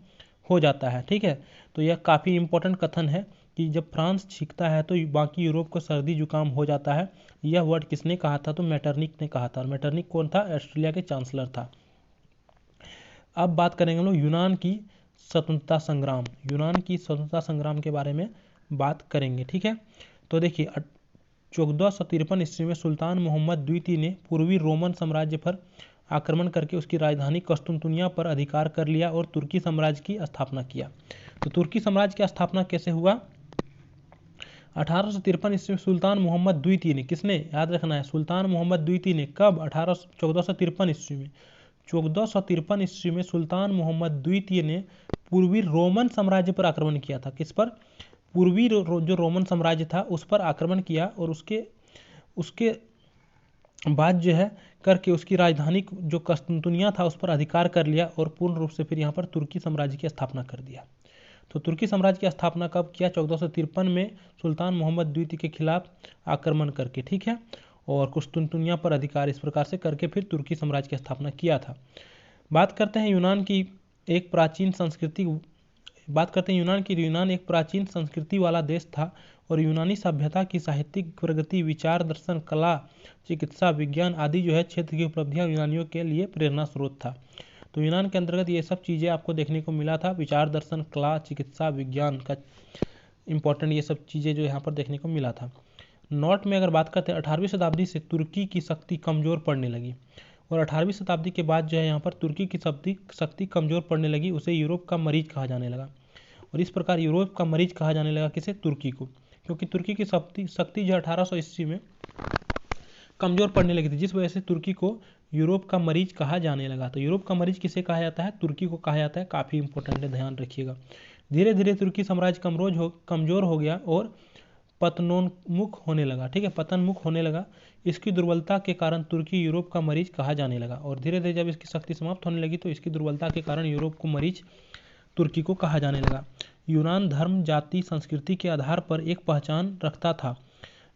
हो जाता है, ठीक है। तो यह काफ़ी इंपॉर्टेंट कथन है कि जब फ्रांस छींकता है तो बाकी यूरोप को सर्दी जुकाम हो जाता है। यह वर्ड किसने कहा था, तो मेटरनिक ने कहा था। मेटरनिक कौन था, ऑस्ट्रेलिया के चांसलर था। अब बात करेंगे हम लोग यूनान की स्वतंत्रता संग्राम। यूनान की स्वतंत्रता संग्राम के बारे में बात करेंगे, ठीक है। तो देखिए 1453 ईस्वी में सुल्तान मोहम्मद द्वितीय ने पूर्वी रोमन साम्राज्य पर आक्रमण करके उसकी राजधानी कस्तुनतुनिया पर अधिकार कर लिया और तुर्की साम्राज्य की स्थापना किया। तो तुर्की साम्राज्य की स्थापना कैसे हुआ, 1853 ईस्वी में सुल्तान मोहम्मद द्वितीय ने, किसने, याद रखना है, सुल्तान मोहम्मद द्वितीय ने कब, 1453 ईस्वी में। 1453 ईस्वी में सुल्तान मोहम्मद द्वितीय ने पूर्वी रोमन साम्राज्य पर आक्रमण किया था। किस पर, पूर्वी जो रोमन साम्राज्य था उस पर आक्रमण किया और उसके बाद जो है करके उसकी राजधानी जो कस्तुनतुनिया था उस पर अधिकार कर लिया और पूर्ण रूप से फिर यहाँ पर तुर्की साम्राज्य की स्थापना कर दिया। तो तुर्की साम्राज्य की स्थापना कब किया? 1453 में सुल्तान मोहम्मद द्वितीय के खिलाफ आक्रमण करके, ठीक है, और कुस्तुनतुनिया पर अधिकार इस प्रकार से करके फिर तुर्की साम्राज्य की स्थापना किया था। बात करते हैं यूनान की एक प्राचीन प्राचीन संस्कृति वाला देश था और यूनानी सभ्यता की साहित्यिक प्रगति, विचार, दर्शन, कला, चिकित्सा, विज्ञान आदि जो है क्षेत्र की उपलब्धियां यूनानियों के लिए प्रेरणा स्रोत था। तो यूनान के अंतर्गत ये सब चीज़ें आपको देखने को मिला था, विचार, दर्शन, कला, चिकित्सा, विज्ञान का इंपॉर्टेंट ये सब चीज़ें जो यहाँ पर देखने को मिला था। नोट में अगर बात करते हैं 18वीं शताब्दी से तुर्की की शक्ति कमज़ोर पड़ने लगी और 18वीं शताब्दी के बाद जो है यहाँ पर तुर्की की शक्ति कमज़ोर पड़ने लगी, उसे यूरोप का मरीज कहा जाने लगा। और इस प्रकार यूरोप का मरीज कहा जाने लगा किसे? तुर्की को, क्योंकि तुर्की की शक्ति जो 1800 ईस्वी में कमज़ोर पड़ने लगी थी, जिस वजह से तुर्की को यूरोप का मरीज कहा जाने लगा। तो यूरोप का मरीज किसे कहा जाता है? तुर्की को कहा जाता है। काफ़ी इंपॉर्टेंट है, ध्यान रखिएगा। धीरे धीरे तुर्की साम्राज्य कमज़ोर हो गया और पतनोन्मुख होने लगा, ठीक है, पतनमुख होने लगा। इसकी दुर्बलता के कारण तुर्की यूरोप का मरीज कहा जाने लगा और धीरे धीरे जब इसकी शक्ति समाप्त होने लगी तो इसकी दुर्बलता के कारण यूरोप को मरीज तुर्की को कहा जाने लगा। यूनान धर्म, जाति, संस्कृति के आधार पर एक पहचान रखता था।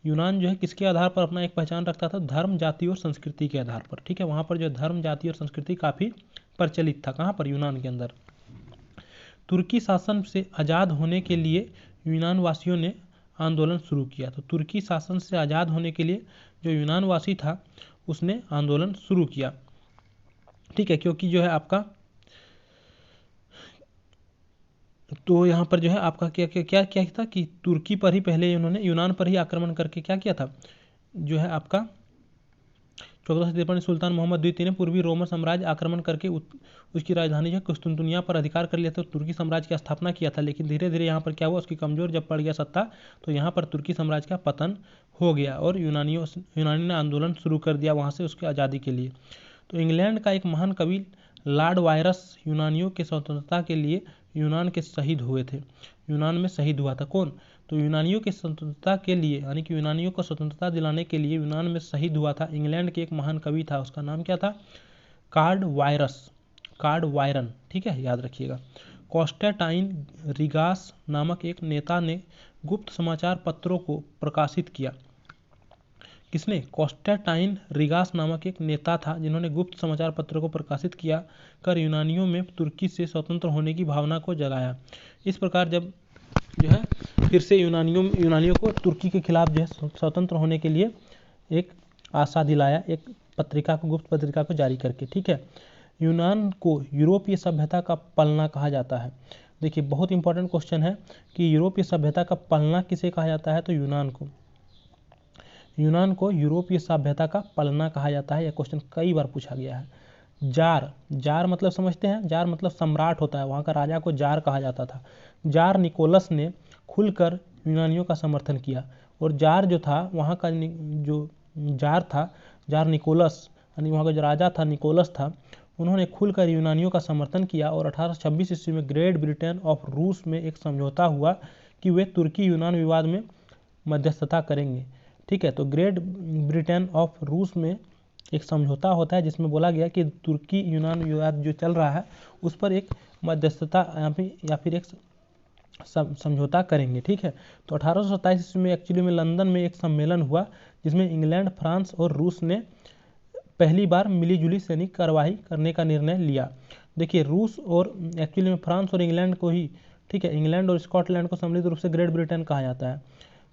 यूनान जो है किसके आधार पर अपना एक पहचान रखता था? धर्म, जाति और संस्कृति के आधार पर, ठीक है। वहाँ पर जो धर्म, जाति और संस्कृति काफ़ी प्रचलित था। कहाँ पर? यूनान के अंदर। तुर्की शासन से आज़ाद होने के लिए यूनान वासियों ने आंदोलन शुरू किया। तो तुर्की शासन से आज़ाद होने के लिए जो यूनान वासी था उसने आंदोलन शुरू किया, ठीक है, क्योंकि जो है आपका तो यहाँ पर जो है आपका क्या था कि तुर्की पर ही पहले उन्होंने यूनान पर ही आक्रमण करके क्या किया था, जो है आपका 1453 में सुल्तान मोहम्मद द्वितीय ने पूर्वी रोमन साम्राज्य आक्रमण करके उसकी राजधानी जो कुस्तुनतुनिया पर अधिकार कर लिया था, तुर्की साम्राज्य की स्थापना किया था। लेकिन धीरे धीरे यहाँ पर क्या हुआ, उसकी कमजोर जब पड़ गया सत्ता तो यहाँ पर तुर्की साम्राज्य का पतन हो गया और यूनानी ने आंदोलन शुरू कर दिया वहाँ से उसकी आज़ादी के लिए। तो इंग्लैंड का एक महान कवि लॉर्ड वायरस यूनानियों के स्वतंत्रता के लिए यूनान के शहीद हुए थे। यूनान में शहीद हुआ था कौन? तो यूनानियों की स्वतंत्रता के लिए, यानी कि यूनानियों को स्वतंत्रता दिलाने के लिए यूनान में शहीद हुआ था इंग्लैंड के एक महान कवि था, उसका नाम क्या था? कार्ड वायरन, ठीक है, याद रखिएगा। कॉन्स्टेंटाइन रिगास नामक एक नेता ने गुप्त समाचार पत्रों को प्रकाशित किया। किसने? कॉन्स्टेंटाइन रिगास नामक एक नेता था जिन्होंने गुप्त समाचार पत्रों को प्रकाशित किया कर यूनानियों में तुर्की से स्वतंत्र होने की भावना को जगाया। इस प्रकार जब जो है फिर से यूनानियों को तुर्की के खिलाफ जो है स्वतंत्र होने के लिए एक आशा दिलाया, एक पत्रिका को, गुप्त पत्रिका को जारी करके, ठीक है। यूनान को यूरोपीय सभ्यता का पलना कहा जाता है। देखिए बहुत इंपॉर्टेंट क्वेश्चन है कि यूरोपीय सभ्यता का पलना किसे कहा जाता है? तो यूनान को यूरोपीय सभ्यता का पलना कहा जाता है। यह क्वेश्चन कई बार पूछा गया है। जार मतलब समझते हैं, जार मतलब सम्राट होता है, वहाँ का राजा को जार कहा जाता था। जार निकोलस ने खुलकर यूनानियों का समर्थन किया और जार जो था वहाँ का जो जार था, जार निकोलस, यानी वहाँ का जो राजा था निकोलस था, उन्होंने खुलकर यूनानियों का समर्थन किया और 1826 ईस्वी में ग्रेट ब्रिटेन ऑफ रूस में एक समझौता हुआ कि वे तुर्की यूनान विवाद में मध्यस्थता करेंगे, ठीक है। तो ग्रेट ब्रिटेन ऑफ रूस में एक समझौता होता है जिसमें बोला गया कि तुर्की यूनान विवाद जो चल रहा है उस पर एक मध्यस्थता या फिर एक समझौता करेंगे, ठीक है। तो 1827 ईस्वी में एक्चुअली में लंदन में एक सम्मेलन हुआ जिसमें इंग्लैंड, फ्रांस और रूस ने पहली बार मिलीजुली सैनिक कार्रवाई करने का निर्णय लिया। देखिए रूस और एक्चुअली में फ्रांस और इंग्लैंड को ही, ठीक है, इंग्लैंड और स्कॉटलैंड को सम्मिलित रूप से ग्रेट ब्रिटेन कहा जाता है।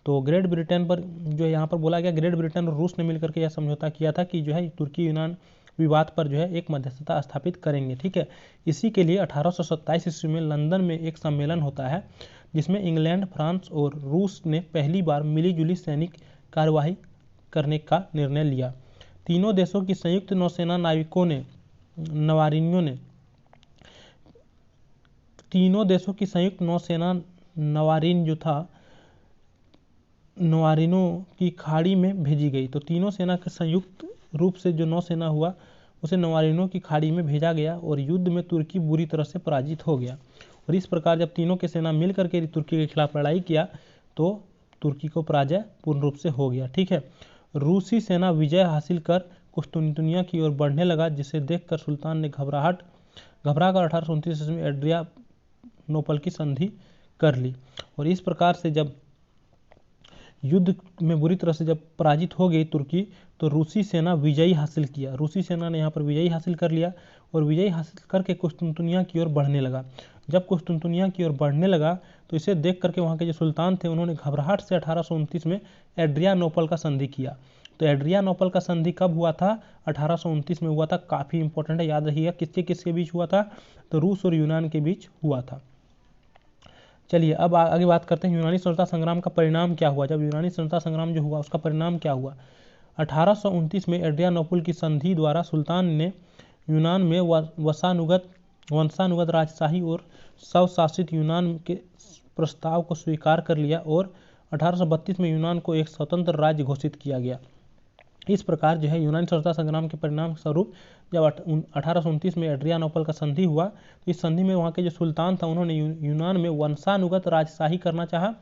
तो ग्रेट ब्रिटेन पर जो यहाँ पर बोला गया, ग्रेट ब्रिटेन और रूस ने मिलकर के यह समझौता किया था कि जो है तुर्की यूनान विवाद पर जो है एक मध्यस्थता स्थापित करेंगे, ठीक है। इसी के लिए 1827 ईस्वी में लंदन में एक सम्मेलन होता है जिसमें इंग्लैंड, फ्रांस और रूस ने पहली बार मिलीजुली सैनिक कार्यवाही करने का निर्णय लिया। तीनों देशों की संयुक्त नौसेना नाविकों ने तीनों देशों की संयुक्त नौसेना नवारिनों की खाड़ी में भेजी गई। तो तीनों सेना के संयुक्त रूप से जो नौसेना हुआ उसे नवारिनों की खाड़ी में भेजा गया और युद्ध में तुर्की बुरी तरह से पराजित हो गया और इस प्रकार जब तीनों की सेना मिल करके तुर्की के खिलाफ लड़ाई किया तो तुर्की को पराजय पूर्ण रूप से हो गया। ठीक है, रूसी सेना विजय हासिल कर कुस्तुनतुनिया की ओर बढ़ने लगा, जिसे देखकर सुल्तान ने घबराकर 1829 ईस्वी में एड्रियानोपल की संधि कर ली। और इस प्रकार से जब युद्ध में बुरी तरह से जब पराजित हो गई तुर्की, तो रूसी सेना विजयी हासिल किया। रूसी सेना ने यहाँ पर विजयी हासिल कर लिया और विजयी हासिल करके कुस्तुनतुनिया की ओर बढ़ने लगा। जब कुस्तुनतुनिया की ओर बढ़ने लगा तो इसे देख करके वहाँ के जो सुल्तान थे उन्होंने घबराहट से 1829 में एड्रियानोपल का संधि किया। तो एड्रियानोपल का संधि कब हुआ था? 1829 में हुआ था। काफ़ी इंपॉर्टेंट है, याद रखिएगा। किसके किसके बीच हुआ था? तो रूस और यूनान के बीच हुआ था। चलिए अब आगे बात करते हैं यूनानी स्वतंत्रता संग्राम का परिणाम क्या हुआ। जब यूनानी स्वतंत्रता संग्राम जो हुआ उसका परिणाम क्या हुआ? 1829 में एड्रियानोपल की संधि द्वारा सुल्तान ने यूनान में वंशानुगत राजशाही और स्वशासित यूनान के प्रस्ताव को स्वीकार कर लिया और 1832 में यूनान को एक स्वतंत्र राज्य घोषित किया गया। इस प्रकार जो है यूनानी स्वतंत्रता संग्राम के परिणाम स्वरूप जब 1829 में एड्रियानोपल का संधि हुआ तो इस संधि में वहाँ के जो सुल्तान था उन्होंने यूनान में वंशानुगत राजशाही करना चाहा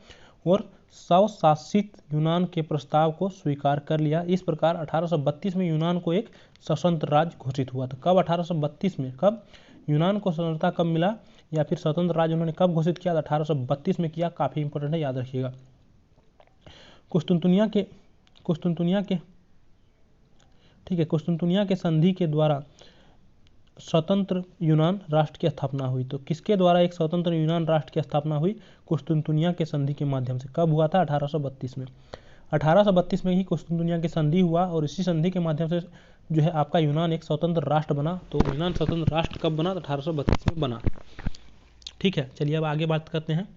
और स्वशासित यूनान के प्रस्ताव को स्वीकार कर लिया। इस प्रकार 1832 में यूनान को एक स्वतंत्र राज्य घोषित हुआ था। कब? 1832 में। कब यूनान को स्वतंत्रता कब मिला या फिर स्वतंत्र राज्य उन्होंने कब घोषित किया? 1832 में किया। काफ़ी इंपॉर्टेंट है, याद रखिएगा। कुस्तुनतुनिया के संधि के द्वारा स्वतंत्र यूनान राष्ट्र की स्थापना हुई। तो किसके द्वारा एक स्वतंत्र यूनान राष्ट्र की स्थापना हुई? कुस्तुनतुनिया के संधि के माध्यम से। कब हुआ था? 1832 में। 1832 में ही कुस्तुनतुनिया की संधि हुआ और इसी संधि के माध्यम से जो है आपका यूनान एक स्वतंत्र राष्ट्र बना। तो यूनान स्वतंत्र राष्ट्र कब बना? तो 1832 में बना। ठीक है, चलिए अब आगे बात करते हैं।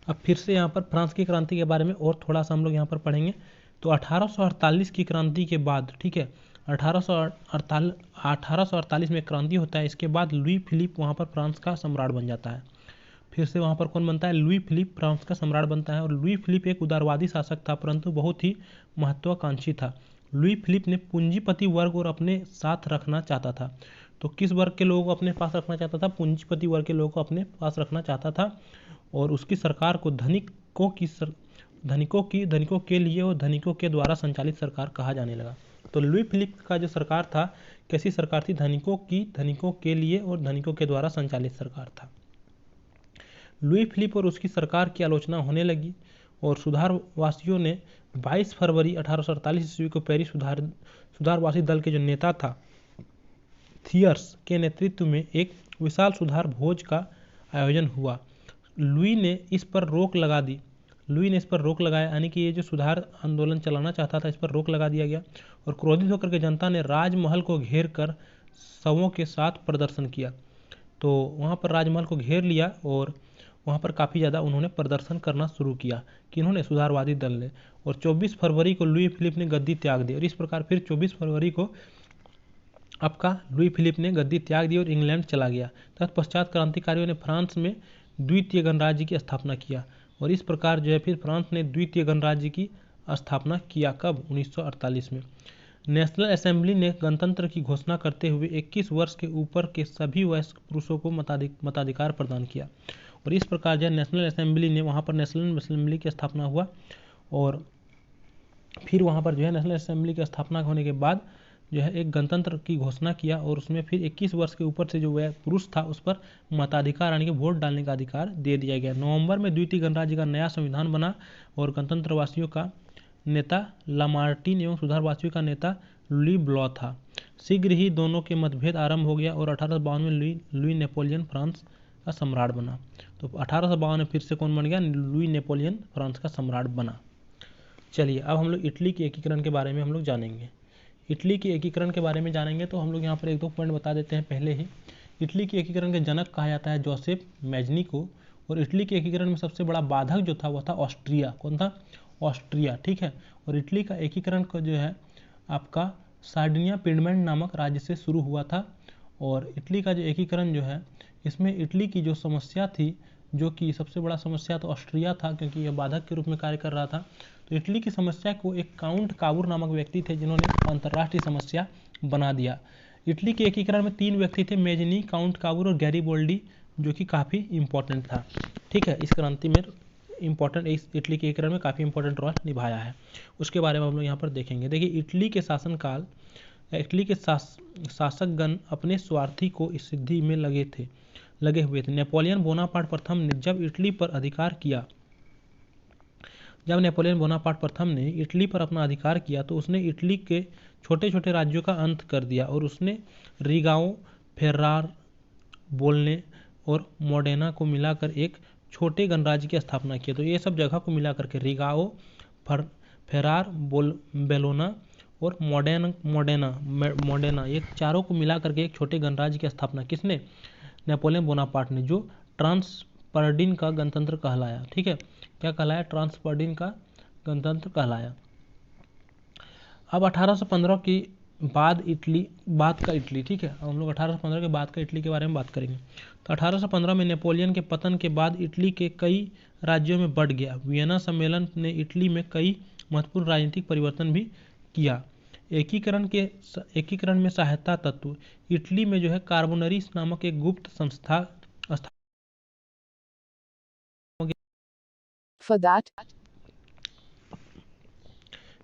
अब फिर से यहाँ पर फ्रांस की क्रांति के बारे में और थोड़ा सा हम लोग यहाँ पर पढ़ेंगे। तो 1848 की क्रांति के बाद, ठीक है, 1848 में क्रांति होता है। इसके बाद लुई फिलिप वहाँ पर फ्रांस का सम्राट बन जाता है। फिर से वहाँ पर कौन बनता है? लुई फिलिप फ्रांस का सम्राट बनता है। और लुई फिलिप एक उदारवादी शासक था परंतु बहुत ही महत्वाकांक्षी था। लुई फिलिप ने पूंजीपति वर्ग और अपने साथ रखना चाहता था। तो किस वर्ग के लोगों को अपने पास रखना चाहता था? पूंजीपति वर्ग के लोगों को अपने पास रखना चाहता था। और उसकी सरकार को धनिकों के लिए और धनिकों के द्वारा संचालित सरकार कहा जाने लगा। तो लुई फिलिप का जो सरकार था, कैसी सरकार थी? धनिकों के लिए और धनिकों के द्वारा संचालित सरकार था। लुई फिलिप और उसकी सरकार की आलोचना होने लगी और सुधारवासियों ने 22 फरवरी 1848 ईस्वी को पेरिस सुधारवासी दल के जो नेता था थियर्स के नेतृत्व में एक विशाल सुधार भोज का आयोजन हुआ। लुई ने इस पर रोक लगाया, यानी कि ये जो सुधार आंदोलन चलाना चाहता था इस पर रोक लगा दिया गया। और क्रोधित होकर के जनता ने राजमहल को घेर कर शवों के साथ प्रदर्शन किया। तो वहाँ पर राजमहल को घेर लिया और वहाँ पर काफ़ी ज़्यादा उन्होंने प्रदर्शन करना शुरू किया। किन्होंने? सुधारवादी दल ने। और 24 फरवरी को लुई फिलिप ने गद्दी त्याग दी। और इस प्रकार फिर 24 फरवरी को आपका लुई फिलिप ने गद्दी त्याग दी और इंग्लैंड चला गया। तत्पश्चात क्रांतिकारियों ने फ्रांस में द्वितीय गणराज्य की स्थापना किया। और इस प्रकार जो है फिर फ्रांस ने द्वितीय गणराज्य की स्थापना किया। कब? 1948 में। नेशनल असेंबली ने गणतंत्र की घोषणा करते हुए 21 वर्ष के ऊपर के सभी वयस्क पुरुषों को मताधिकार प्रदान किया। और इस प्रकार जो है नेशनल असेंबली ने वहाँ पर नेशनल असेंबली की स्थापना हुआ। और फिर वहाँ पर जो है नेशनल असेंबली की स्थापना होने के बाद जो है एक गणतंत्र की घोषणा किया और उसमें फिर 21 वर्ष के ऊपर से जो वह पुरुष था उस पर मताधिकार यानी कि वोट डालने का अधिकार दे दिया गया। नवंबर में द्वितीय गणराज्य का नया संविधान बना और गणतंत्रवासियों का नेता लामार्टिन एवं सुधारवासियों का नेता लुई ब्लॉ था। शीघ्र ही दोनों के मतभेद आरंभ हो गया और 1852 में लुई नेपोलियन फ्रांस का सम्राट बना। तो 1852 में फिर से कौन बन गया? लुई नेपोलियन फ्रांस का सम्राट बना। चलिए अब हम लोग इटली के एकीकरण के बारे में हम लोग जानेंगे। इटली के एकीकरण के बारे में जानेंगे तो हम लोग यहाँ पर एक दो पॉइंट बता देते हैं पहले ही। इटली के एकीकरण के जनक कहा जाता है जोसेफ मैजनी को। और इटली के एकीकरण में सबसे बड़ा बाधक जो था वह था ऑस्ट्रिया। कौन था? ऑस्ट्रिया। ठीक है। और इटली का एकीकरण को जो है आपका सार्डिनिया पिडमेंट नामक राज्य से शुरू हुआ था। और इटली का जो एकीकरण जो है इसमें इटली की जो समस्या थी, जो कि सबसे बड़ा समस्या तो ऑस्ट्रिया था क्योंकि यह बाधक के रूप में कार्य कर रहा था। तो इटली की समस्या को एक काउंट काबूर नामक व्यक्ति थे जिन्होंने अंतर्राष्ट्रीय समस्या बना दिया। इटली के एकीकरण में 3 व्यक्ति थे, मेजनी, काउंट काबूर और गैरिबोल्डी जो कि काफ़ी इम्पोर्टेंट था। ठीक है, इस क्रांति में इम्पोर्टेंट, इस इटली के एकीकरण में काफ़ी इंपॉर्टेंट रोल निभाया है। उसके बारे में हम लोग यहाँ पर देखेंगे। देखिए, इटली के शासनकाल, इटली के शासकगण अपने स्वार्थी को इस सिद्धि में लगे हुए थे। नेपोलियन बोनापार्ट प्रथम ने जब नेपोलियन बोनापार्ट प्रथम ने इटली पर अपना अधिकार किया तो उसने इटली के छोटे छोटे राज्यों का अंत कर दिया और उसने रिगाओ, फेर्रार, बोलने और मोडेना को मिलाकर एक छोटे गणराज्य की स्थापना की। तो ये सब जगह को मिलाकर के रिगाओ, फेरार, बेलोना और मोडेना ये चारों को मिलाकर के एक छोटे गणराज्य की स्थापना किसने? नेपोलियन बोनापार्ट ने, जो ट्रांसपर्डिन का गणतंत्र कहलाया। ठीक है, क्या कहलाया? ट्रांसपर्डिन का गणतंत्र कहलाया। अब 1815 की बाद का इटली, ठीक है, हम लोग 1815 के बाद का इटली के बारे में बात करेंगे। तो 1815 में नेपोलियन के पतन के बाद इटली के कई राज्यों में बढ़ गया। वियना सम्मेलन ने इटली में कई महत्वपूर्ण राजनीतिक परिवर्तन भी किया। एकीकरण में सहायता तत्व, इटली में जो है कार्बोनरीज नामक एक गुप्त संस्था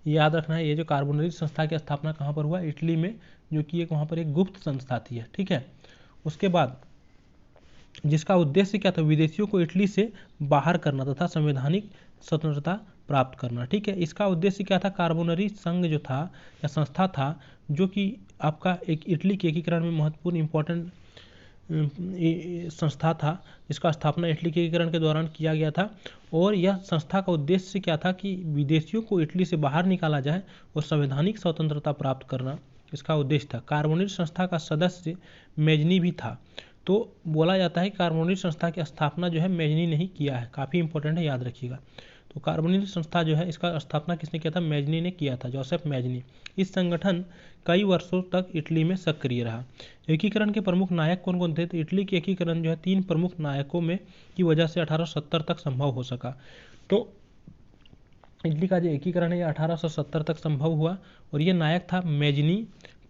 याद रखना है, ये जो कार्बोनरी संस्था की स्थापना कहाँ पर हुआ? इटली में, जो कि एक वहाँ पर एक गुप्त संस्था थी। ठीक है, उसके बाद जिसका उद्देश्य क्या था? विदेशियों को इटली से बाहर करना तथा संवैधानिक स्वतंत्रता प्राप्त करना। ठीक है, इसका उद्देश्य क्या था? कार्बोनरी संघ जो था या संस्था था, जो कि आपका एक इटली के एकीकरण में महत्वपूर्ण इंपॉर्टेंट संस्था था, जिसका स्थापना इटली के एकीकरण के दौरान किया गया था। और यह संस्था का उद्देश्य क्या था? कि विदेशियों को इटली से बाहर निकाला जाए और संवैधानिक स्वतंत्रता प्राप्त करना इसका उद्देश्य था। कार्बोनेट संस्था का सदस्य मेजनी भी था। तो बोला जाता है कि कार्बोनेट संस्था की स्थापना जो है मेजनी ने ही किया है। काफ़ी इंपॉर्टेंट है, याद रखिएगा। तो कार्बोनेट संस्था जो है, इसका स्थापना किसने किया था? मेजनी ने किया था, जोसेफ मेजनी। इस संगठन कई वर्षों तक इटली में सक्रिय रहा। एकीकरण के प्रमुख नायक कौन कौन थे? तो इटली के एकीकरण जो है 3 प्रमुख नायकों में की वजह से 1870 तक संभव हो सका। तो इटली का जो एकीकरण है 1870 तक संभव हुआ और ये नायक था मेजनी,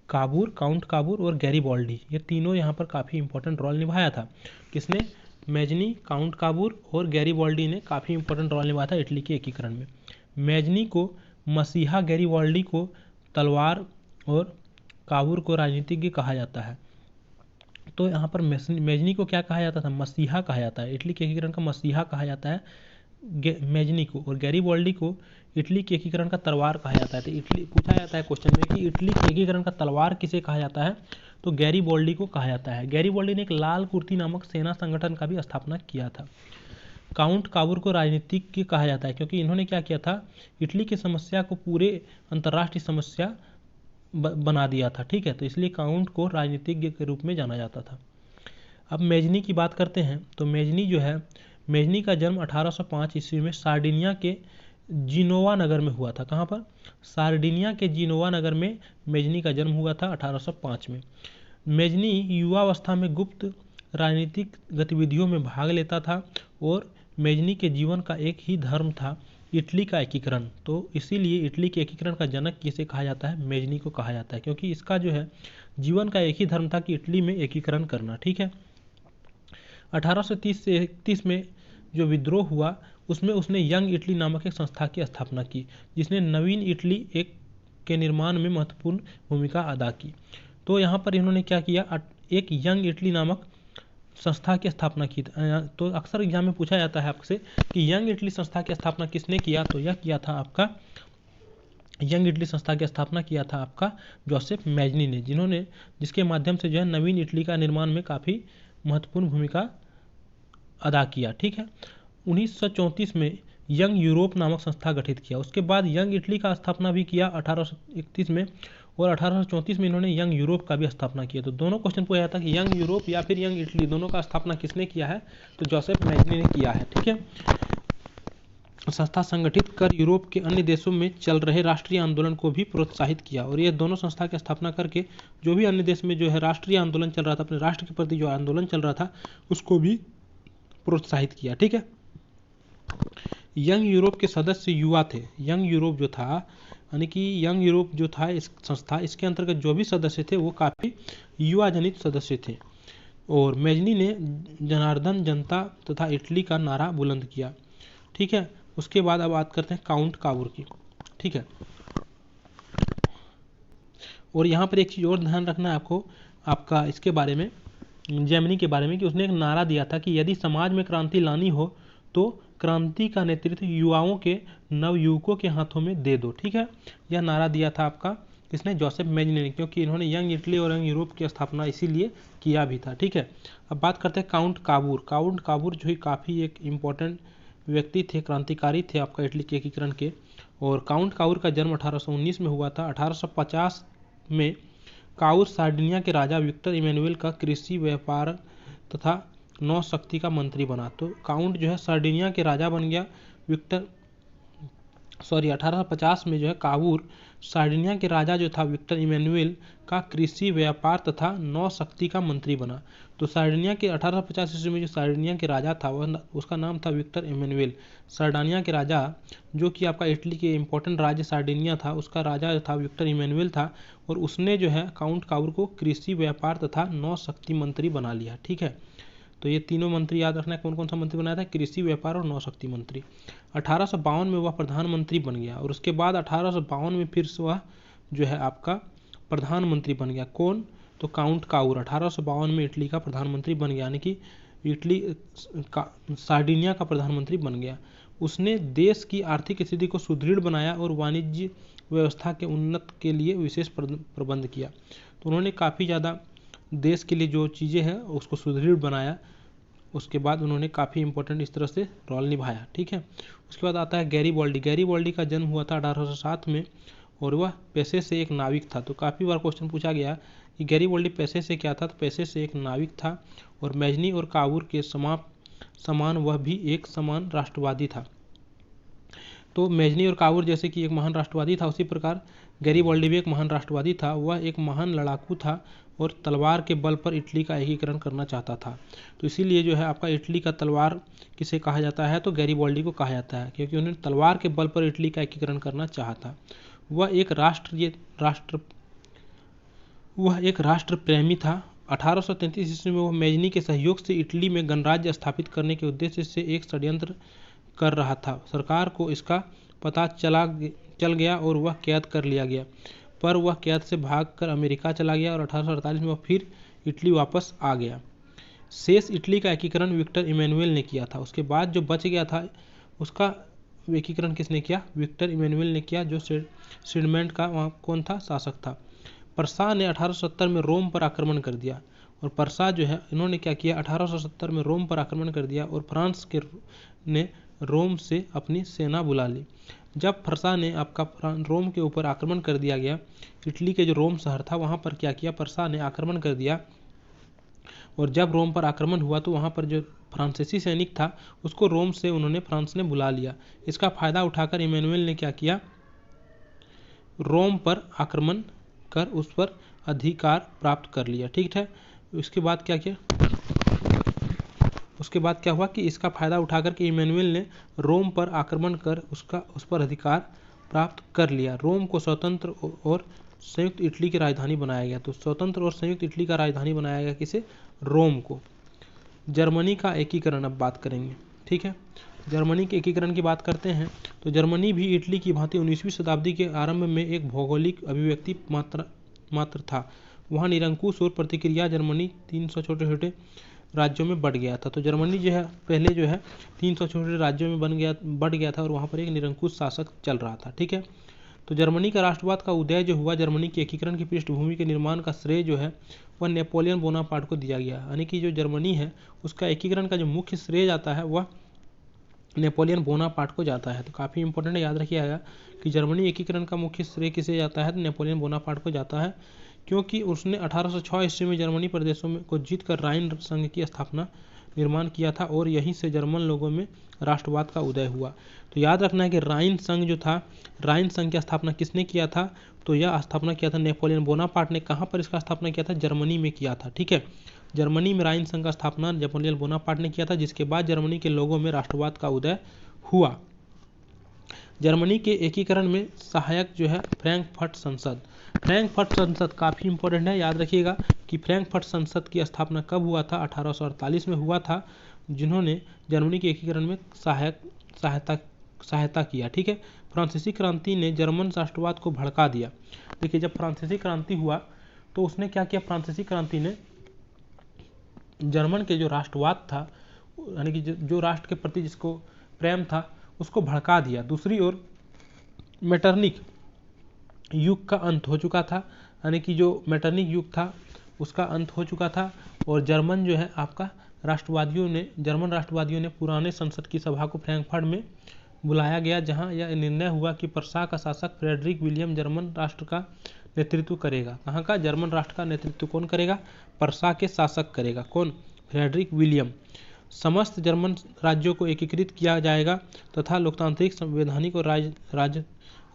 काउंट काबूर और गैरीबाल्डी। ये तीनों यहाँ पर काफ़ी इंपॉर्टेंट रोल निभाया था। किसने? मेजनी, काउंट काबूर और गैरीबाल्डी ने काफ़ी इंपॉर्टेंट रोल निभाया था इटली के एकीकरण में। मेजनी को मसीहा, गैरीबाल्डी को तलवार और काबूर को राजनीतिज्ञ कहा जाता है। तो यहाँ पर मेजनी को क्या कहा जाता था? मसीहा कहा जाता है। इटली के एकीकरण का मसीहा कहा जाता है मेजनी को, और गैरीबाल्डी को इटली के एकीकरण का तलवार कहा जाता है। तो इटली पूछा जाता है क्वेश्चन में कि इटली के एकीकरण का तलवार किसे कहा जाता है? तो गैरीबाल्डी को कहा जाता है। गैरीबाल्डी ने एक लाल कुर्ती नामक सेना संगठन का भी स्थापना किया था। काउंट काबूर को राजनीतिज्ञ कहा जाता है क्योंकि इन्होंने क्या किया था? इटली की समस्या को पूरे अंतर्राष्ट्रीय समस्या बना दिया था। ठीक है, तो इसलिए काउंट को राजनीतिज्ञ के रूप में जाना जाता था। अब मेजनी की बात करते हैं। तो मेजनी जो है, मेजनी का जन्म 1805 ईस्वी में सार्डिनिया के जिनोवा नगर में हुआ था। कहाँ पर? सार्डिनिया के जिनोवा नगर में मेजनी का जन्म हुआ था 1805 में। मेजनी युवावस्था में गुप्त राजनीतिक गतिविधियों में भाग लेता था और मेजनी के जीवन का एक ही धर्म था, इटली का एकीकरण। तो इसीलिए इटली के एकीकरण का जनक किसे कहा जाता है? मेजनी को कहा जाता है, क्योंकि इसका जो है जीवन का एक ही धर्म था कि इटली में एकीकरण करना। ठीक है, 1830 से 31 में जो विद्रोह हुआ उसमें उसने यंग इटली नामक एक संस्था की स्थापना की, जिसने नवीन इटली के निर्माण में महत्वपूर्ण भूमिका अदा की। तो यहाँ पर इन्होंने क्या किया? एक यंग इटली नामक संस्था की स्थापना की। तो अक्सर एग्जाम में पूछा जाता है आपसे कि यंग इटली संस्था की स्थापना किसने किया? तो यह किया था आपका यंग इटली संस्था की स्थापना किया था आपका जोसेफ मेजनी ने, जिसके माध्यम से जो है नवीन इटली का निर्माण में काफ़ी महत्वपूर्ण भूमिका अदा किया। ठीक है, 1934 में यंग यूरोप नामक संस्था गठित किया। उसके बाद यंग इटली का स्थापना भी किया 1831 में, और 1834 में इन्होंने यंग यूरोप का भी स्थापना किया। तो दोनों क्वेश्चन पूछा जाता है कि यंग यूरोप या फिर यंग इटली, दोनों का स्थापना किसने किया है? तो जोसेफ मेजनी ने किया है। ठीक है, संस्था संगठित कर यूरोप के अन्य देशों में चल रहे राष्ट्रीय आंदोलन को भी प्रोत्साहित किया, और ये दोनों संस्था की स्थापना करके जो भी अन्य देश में जो है राष्ट्रीय आंदोलन चल रहा था, अपने राष्ट्र के प्रति जो आंदोलन चल रहा था उसको भी प्रोत्साहित किया। ठीक है, यंग यूरोप के सदस्य युवा थे। यंग यूरोप जो था, यानी कि यंग यूरोप जो था इस संस्था, इसके अंतर्गत जो भी सदस्य थे वो काफ़ी युवा जनित सदस्य थे। और मेजनी ने जनार्दन जनता तथा इटली का नारा बुलंद किया। ठीक है, उसके बाद अब बात करते हैं काउंट काबूर की। ठीक है, और यहाँ पर एक चीज़ और ध्यान रखना है आपको, आपका इसके बारे में, जेमिनी के बारे में, कि उसने एक नारा दिया था कि यदि समाज में क्रांति लानी हो तो क्रांति का नेतृत्व युवाओं के, नवयुवकों के हाथों में दे दो। ठीक है, यह नारा दिया था आपका किसने, जोसेफ मेजनी ने, क्योंकि इन्होंने यंग इटली और यंग यूरोप की स्थापना इसीलिए किया भी था। ठीक है, अब बात करते हैं काउंट काबूर। काउंट काबूर जो है काफ़ी एक इम्पोर्टेंट व्यक्ति थे, क्रांतिकारी थे आपका इटली के एकीकरण के। और काउंट काबूर का जन्म 1819 में हुआ था। 1850 में काउर सार्डिनिया के राजा विक्टर इमैनुअल का कृषि, व्यापार तथा नौ शक्ति का मंत्री बना। तो काउंट जो है सार्डिनिया के राजा बन गया। 1850 में जो है काबूर सार्डिनिया के राजा जो था विक्टर इमैनुअल का कृषि, व्यापार तथा नौ शक्ति का मंत्री बना। तो सार्डिनिया के 1850 ईस्वी में जो सार्डिनिया के राजा था वह, उसका नाम था विक्टर इमैनुअल। सार्डिनिया के राजा जो कि आपका इटली के इंपॉर्टेंट राज्य सार्डिनिया था, उसका राजा जो था विक्टर इमैनुअल था। और उसने जो है काउंट काबूर को कृषि, व्यापार तथा नौ शक्ति मंत्री बना लिया। ठीक है, तो ये तीनों मंत्री याद रखना है, कौन कौन सा मंत्री बनाया था, कृषि, व्यापार और नौ शक्ति मंत्री। 1852 में वह प्रधानमंत्री बन गया। और उसके बाद 1852 में फिर से वह जो है आपका प्रधानमंत्री बन गया। कौन, तो काउंट काबूर 1852 में इटली का प्रधानमंत्री बन गया, यानी कि इटली सार्डिनिया का प्रधानमंत्री बन गया। उसने देश की आर्थिक स्थिति को सुदृढ़ बनाया और वाणिज्य व्यवस्था के उन्नत के लिए विशेष प्रबंध किया। तो उन्होंने काफ़ी ज़्यादा देश के लिए जो चीज़ें हैं उसको सुदृढ़ बनाया। उसके बाद उन्होंने काफ़ी इंपॉर्टेंट इस तरह से रोल निभाया। ठीक है, उसके बाद आता है गैरीबाल्डी। गैरीबाल्डी का जन्म हुआ था 1807 में और वह पेशे से एक नाविक था। तो काफ़ी बार क्वेश्चन पूछा गया कि गैरीबाल्डी पेशे से क्या था, तो पेशे से एक नाविक था। और मेजनी और काबूर के समान वह भी एक समान राष्ट्रवादी था। तो मेजनी और काबूर जैसे कि एक महान राष्ट्रवादी था, उसी प्रकार गैरीबाल्डी भी एक महान राष्ट्रवादी था। वह एक महान लड़ाकू था और तलवार के बल पर इटली का एकीकरण करना चाहता था। तो इसीलिए जो है आपका इटली का तलवार किसे कहा जाता है, तो गैरीबाल्डी को कहा जाता है, क्योंकि उन्होंने तलवार के बल पर इटली का एकीकरण करना चाहा था। वह एक राष्ट्र प्रेमी था। 1833 ईस्वी में वह मेजनी के सहयोग से इटली में गणराज्य स्थापित करने के उद्देश्य से एक षड्यंत्र कर रहा था। सरकार को इसका पता चल गया और वह कैद कर लिया गया, पर वह कैद से भागकर अमेरिका चला गया और 1848 में वह फिर इटली वापस आ गया। शेष इटली का एकीकरण विक्टर इमैनुअल ने किया था। उसके बाद जो बच गया था उसका एकीकरण किसने किया, विक्टर इमैनुअल ने किया, जो सिडमेंट का वहाँ कौन था, शासक था। परसा ने 1870 में रोम पर आक्रमण कर दिया। और परसा जो है इन्होंने क्या किया, 1870 में रोम पर आक्रमण कर दिया और फ्रांस ने रोम से अपनी सेना बुला ली। जब फरसा ने आपका रोम के ऊपर आक्रमण कर दिया गया, इटली के जो रोम शहर था वहाँ पर क्या किया, परसा ने आक्रमण कर दिया। और जब रोम पर आक्रमण हुआ तो वहाँ पर जो फ्रांसीसी सैनिक था उसको रोम से फ्रांस ने बुला लिया। इसका फायदा उठाकर इमैनुअल ने क्या किया, रोम पर आक्रमण कर उस पर अधिकार प्राप्त कर लिया। ठीक है, उसके बाद क्या किया, उसके बाद क्या हुआ कि इसका फायदा उठाकर के इमैनुअल ने रोम पर आक्रमण कर उस पर अधिकार प्राप्त कर लिया। रोम को स्वतंत्र और संयुक्त इटली की राजधानी बनाया गया। तो स्वतंत्र और संयुक्त इटली का राजधानी बनाया गया किसे, रोम को। जर्मनी का एकीकरण अब बात करेंगे। ठीक है, जर्मनी के एकीकरण की बात करते हैं तो जर्मनी भी इटली की भांति 19वीं शताब्दी के आरंभ में एक भौगोलिक अभिव्यक्ति मात्र था। वहाँ निरंकुश और प्रतिक्रिया जर्मनी 300 छोटे छोटे राज्यों में बढ़ गया था। तो जर्मनी जो है पहले जो है 300 छोटे राज्यों में बढ़ गया था और वहाँ पर एक निरंकुश शासक चल रहा था। ठीक है, तो जर्मनी का राष्ट्रवाद का उदय जो हुआ, जर्मनी के एकीकरण की पृष्ठभूमि के निर्माण का श्रेय जो है वह नेपोलियन बोनापार्ट को दिया गया। यानी कि जो जर्मनी है उसका एकीकरण का जो मुख्य श्रेय जाता है वह नेपोलियन बोनापार्ट को जाता है। तो काफ़ी इंपॉर्टेंट है, याद रखिएगा कि जर्मनी एकीकरण का मुख्य श्रेय किसे जाता है, तो नेपोलियन बोनापार्ट को जाता है, क्योंकि उसने 1806 ईस्वी में जर्मनी प्रदेशों को जीतकर राइन संघ की स्थापना निर्माण किया था और यहीं से जर्मन लोगों में राष्ट्रवाद का उदय हुआ। तो याद रखना है कि राइन संघ जो था, राइन संघ की स्थापना किसने किया था, तो यह स्थापना किया था नेपोलियन बोनापार्ट ने। कहाँ पर इसका स्थापना किया था, जर्मनी में किया था। ठीक है, जर्मनी में राइन संघ का स्थापना नेपोलियन बोनापार्ट ने किया था, जिसके बाद जर्मनी के लोगों में राष्ट्रवाद का उदय हुआ। जर्मनी के एकीकरण में सहायक जो है फ्रैंकफर्ट संसद। फ्रैंकफर्ट संसद काफ़ी इंपॉर्टेंट है, याद रखिएगा कि फ्रैंकफर्ट संसद की स्थापना कब हुआ था, 1848 में हुआ था, जिन्होंने जर्मनी के एकीकरण में सहायता किया। ठीक है। फ्रांसीसी क्रांति ने जर्मन राष्ट्रवाद को भड़का दिया। देखिए, जब फ्रांसीसी क्रांति हुआ तो उसने क्या किया, फ्रांसीसी क्रांति ने जर्मन के जो राष्ट्रवाद था, यानी कि जो राष्ट्र के प्रति जिसको प्रेम था, उसको भड़का दिया। दूसरी ओर मेटरनिक युग का अंत हो चुका था, यानी कि जो मेटरनिक युग था उसका अंत हो चुका था, और जर्मन जो है आपका जर्मन राष्ट्रवादियों ने पुराने संसद की सभा को फ्रैंकफर्ट में बुलाया गया, जहां यह निर्णय हुआ कि प्रसा का शासक फ्रेडरिक विलियम जर्मन राष्ट्र का नेतृत्व करेगा। कहाँ का? जर्मन राष्ट्र का नेतृत्व कौन करेगा? प्रसा के शासक करेगा। कौन? Frederick William. समस्त जर्मन राज्यों को एकीकृत किया जाएगा तथा लोकतांत्रिक, संवैधानिक और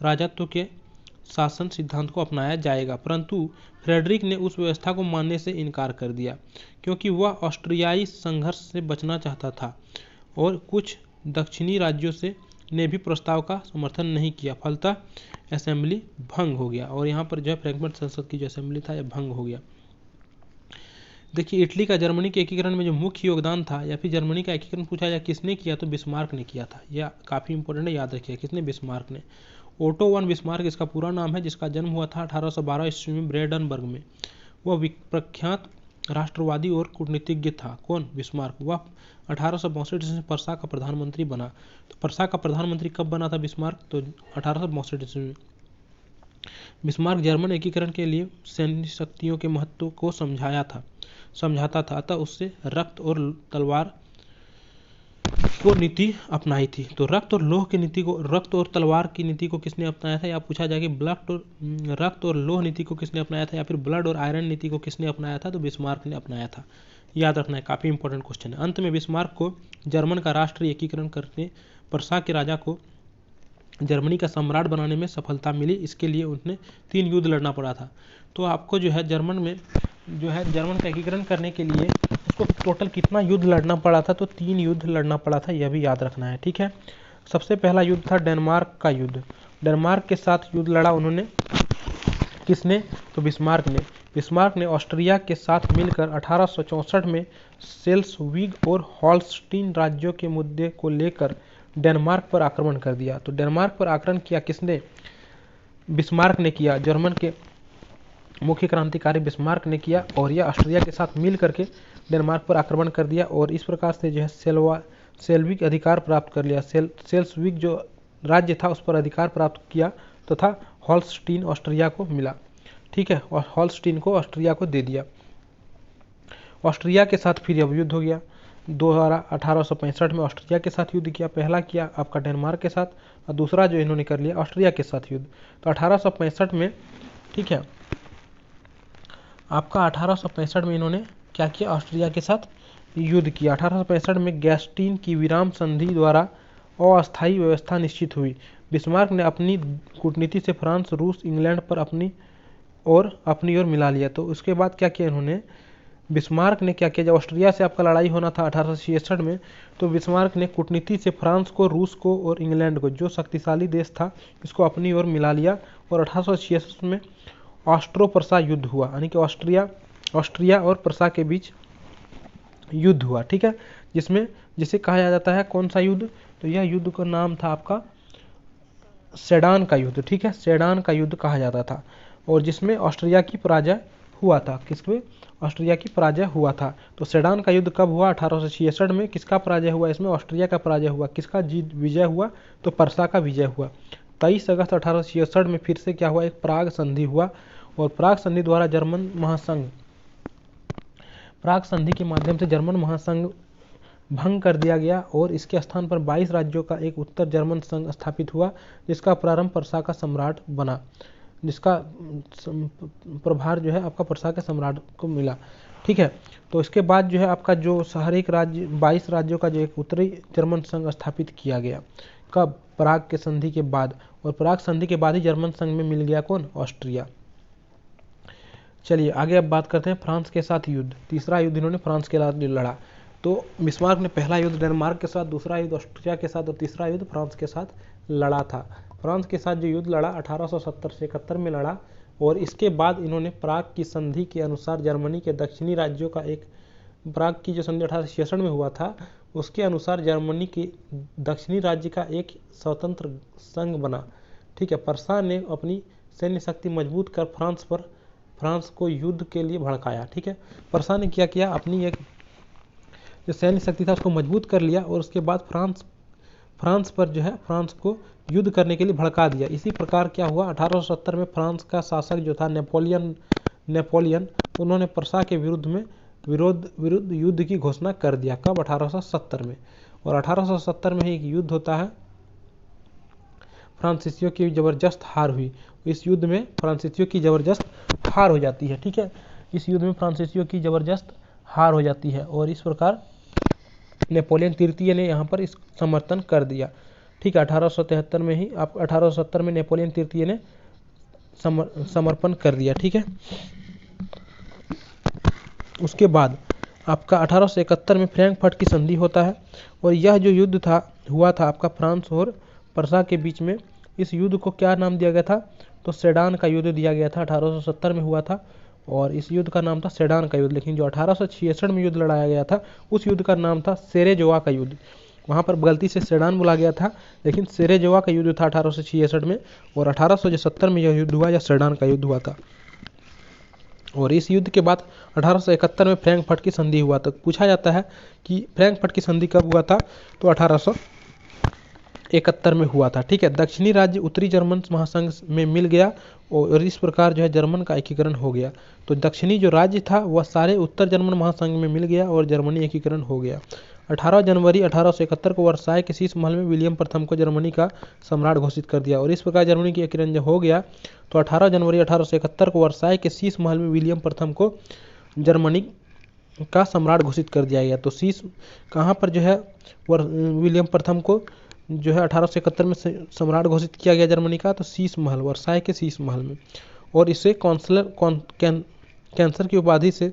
राजत्व के शासन सिद्धांत को अपनाया जाएगा। परंतु फ्रेडरिक ने उस व्यवस्था को मानने से इनकार कर दिया, क्योंकि वह ऑस्ट्रियाई संघर्ष से बचना चाहता था, और कुछ दक्षिणी राज्यों से ने भी प्रस्ताव का समर्थन नहीं किया। फलतः असेंबली भंग हो गया, और यहाँ पर जो फ्रैंकफर्ट संसद की जो असेंबली था यह भंग हो गया। देखिए, इटली का जर्मनी के एकीकरण में जो मुख्य योगदान था, या फिर जर्मनी का एकीकरण पूछा जाए किसने किया, तो बिस्मार्क ने किया था। यह काफ़ी इंपॉर्टेंट है, याद रखिए। किसने? बिस्मार्क ने। ओटो वन बिस्मार्क इसका पूरा नाम है, जिसका जन्म हुआ था 1812 ईस्वी में ब्रेडनबर्ग में। वह प्रख्यात राष्ट्रवादी और कूटनीतिज्ञ था। कौन? बिस्मार्क। वह 1862 ईस्वी में प्रसा का प्रधानमंत्री बना। तो प्रसा का प्रधानमंत्री कब बना था बिस्मार्क? तो 1862 ईस्वी में। बिस्मार्क जर्मन एकीकरण के लिए सैन्य शक्तियों के महत्व को समझाता था, अतः उससे रक्त और तलवार को नीति अपनाई थी। तो रक्त और तलवार की नीति को किसने अपनाया था, या पूछा जाए कि रक्त और लोह नीति को किसने अपनाया था, या फिर ब्लड और आयरन नीति को किसने अपनाया था, तो बिस्मार्क ने अपनाया था। याद रखना है, काफी इंपॉर्टेंट क्वेश्चन है। अंत में बिस्मार्क को जर्मन का राष्ट्रीय एकीकरण करके प्रसा के राजा को जर्मनी का सम्राट बनाने में सफलता मिली। इसके लिए उन्हें 3 युद्ध लड़ना पड़ा था। तो आपको जो है जर्मन का एकीकरण करने के लिए उसको टोटल कितना युद्ध लड़ना पड़ा था, तो 3 युद्ध लड़ना पड़ा था, यह भी याद रखना है। ठीक है। सबसे पहला युद्ध था डेनमार्क का युद्ध। डेनमार्क के साथ युद्ध लड़ा उन्होंने। किसने? तो बिस्मार्क ने ऑस्ट्रिया के साथ मिलकर 1864 में सेल्सविग और हॉल्स्टीन राज्यों के मुद्दे को लेकर डेनमार्क पर आक्रमण कर दिया। तो डेनमार्क पर आक्रमण किया किसने? बिस्मार्क ने किया। जर्मन के मुख्य क्रांतिकारी बिस्मार्क ने किया, और यह ऑस्ट्रिया के साथ मिल करके डेनमार्क पर आक्रमण कर दिया, और इस प्रकार से जो है सेल्विक अधिकार प्राप्त कर लिया। सेल्सविग जो राज्य था उस पर अधिकार प्राप्त किया, तथा हॉल्स्टीन ऑस्ट्रिया को मिला। ठीक है, और हॉल्स्टीन को ऑस्ट्रिया को दे दिया। ऑस्ट्रिया के साथ फिर अब युद्ध हो गया। 1865 में ऑस्ट्रिया के साथ युद्ध किया। पहला किया आपका डेनमार्क के साथ, और दूसरा जो इन्होंने कर लिया ऑस्ट्रिया के साथ युद्ध। तो 1865 में, ठीक है, आपका 1865 में इन्होंने क्या किया? ऑस्ट्रिया के साथ युद्ध किया। 1865 में गैस्टीन की विराम संधि द्वारा अस्थायी व्यवस्था निश्चित हुई। बिस्मार्क ने अपनी कूटनीति से फ्रांस, रूस, इंग्लैंड पर अपनी ओर मिला लिया। तो उसके बाद क्या किया इन्होंने? बिस्मार्क ने क्या किया? जब ऑस्ट्रिया से आपका लड़ाई होना था 1866 में, तो बिस्मार्क ने कूटनीति से फ्रांस को, रूस को और इंग्लैंड को, जो शक्तिशाली देश था, इसको अपनी ओर मिला लिया। और 1866 में ऑस्ट्रो प्रसा युद्ध हुआ, यानी कि ऑस्ट्रिया और प्रसा के बीच युद्ध हुआ। ठीक है, जिसे कहा जाता है कौन सा युद्ध? तो यह युद्ध का नाम था आपका सेडान का युद्ध। ठीक है, सेडान का युद्ध कहा जाता था, और जिसमें ऑस्ट्रिया की पराजय हुआ था। किसमें? ऑस्ट्रिया की पराजय हुआ था। तो सेडान का युद्ध कब हुआ? 1866 में। किसका पराजय हुआ? इसमें ऑस्ट्रिया का पराजय हुआ। किसका विजय हुआ? तो प्रसा का विजय हुआ। 23 अगस्त 1866 में फिर से क्या हुआ? एक प्राग संधि हुआ, और प्राग संधि द्वारा प्राग संधि के माध्यम से जर्मन महासंघ भंग कर दिया गया, और इसके स्थान पर 22 राज्यों का एक उत्तर जर्मन संघ स्थापित हुआ, जिसका प्रारंभ प्रसा का सम्राट बना, जिसका प्रभार जो है आपका प्रसा के सम्राट को मिला। ठीक है, तो इसके बाद जो है आपका जो हर एक राज्य 22 राज्यों का जो एक उत्तरी जर्मन संघ स्थापित किया गया। कब? प्राग के संधि के बाद, और प्राग संधि के बाद ही जर्मन संघ में मिल गया कौन? ऑस्ट्रिया। चलिए आगे अब बात करते हैं फ्रांस के साथ युद्ध। तीसरा युद्ध इन्होंने फ्रांस के साथ लड़ा। तो बिस्मार्क ने पहला युद्ध डेनमार्क के साथ, दूसरा युद्ध ऑस्ट्रिया के साथ और तीसरा युद्ध फ्रांस के साथ लड़ा था। फ्रांस के साथ जो युद्ध लड़ा 1870 से 71 में लड़ा, और इसके बाद इन्होंने प्राग की संधि के अनुसार जर्मनी के दक्षिणी राज्यों का एक, प्राग की जो संधि 1866 में हुआ था उसके अनुसार जर्मनी के दक्षिणी राज्य का एक स्वतंत्र संघ बना। ठीक है, पर्सा ने अपनी सैन्य शक्ति मजबूत कर फ्रांस को युद्ध के लिए भड़काया। ठीक है, पर्सा ने क्या किया, अपनी एक जो सैन्य शक्ति था उसको मजबूत कर लिया और उसके बाद फ्रांस पर जो है फ्रांस को युद्ध करने के लिए भड़का दिया। इसी प्रकार क्या हुआ, 1870 में फ्रांस का शासक जो था नेपोलियन उन्होंने पर्सा के विरुद्ध युद्ध की घोषणा कर दिया। कब, 1870 में। और 1870 में ही एक युद्ध होता है, फ्रांसीसियों की जबरदस्त हार हुई। इस युद्ध में फ्रांसीसियों की जबरदस्त हार हो जाती है। ठीक है, इस युद्ध में फ्रांसीसियों की जबरदस्त हार हो जाती है और इस प्रकार नेपोलियन तृतीय ने यहाँ पर इस समर्थन कर दिया। ठीक है, 1873 में ही 1870 में नेपोलियन तृतीय ने समर्पण कर दिया। ठीक है, उसके बाद आपका 1871 में फ्रैंकफर्ट की संधि होता है और यह जो युद्ध हुआ था आपका फ्रांस और पर्सा के बीच में, इस युद्ध को क्या नाम दिया गया था, तो सेडान का युद्ध दिया गया था। 1870 में हुआ था और इस युद्ध का नाम था सेडान का युद्ध। लेकिन जो 1866 में युद्ध लड़ाया गया था उस युद्ध का नाम था सेरेजोवा का युद्ध। वहाँ पर गलती से सेडान बोला गया था, लेकिन सेरेजोवा का युद्ध था 1866 में, और 1870 में यह युद्ध हुआ, या सेडान का युद्ध हुआ था। और इस युद्ध के बाद 1871 में फ्रैंकफर्ट की संधि हुआ। तो पूछा जाता है कि फ्रैंकफर्ट की संधि कब हुआ था, तो 1871 में हुआ था। ठीक है, दक्षिणी राज्य उत्तरी जर्मन महासंघ में मिल गया और इस प्रकार जो है जर्मन का एकीकरण हो गया। तो दक्षिणी जो राज्य था वह सारे उत्तर जर्मन महासंघ में मिल गया और जर्मनी एकीकरण हो गया। 18 जनवरी 1871 को वर्साय के शीश महल में विलियम प्रथम को जर्मनी का सम्राट घोषित कर दिया। और इस प्रकार जर्मनी की एकीकरण जब हो गया तो 18 जनवरी 1871 को वर्साय के शीश महल में विलियम प्रथम को जर्मनी का सम्राट घोषित कर दिया गया। तो शीश कहाँ पर जो है विलियम प्रथम को जो है 1871 में सम्राट घोषित किया गया जर्मनी का, तो शीश महल, वर्साय के शीश महल में। और इसे कैंसर की उपाधि से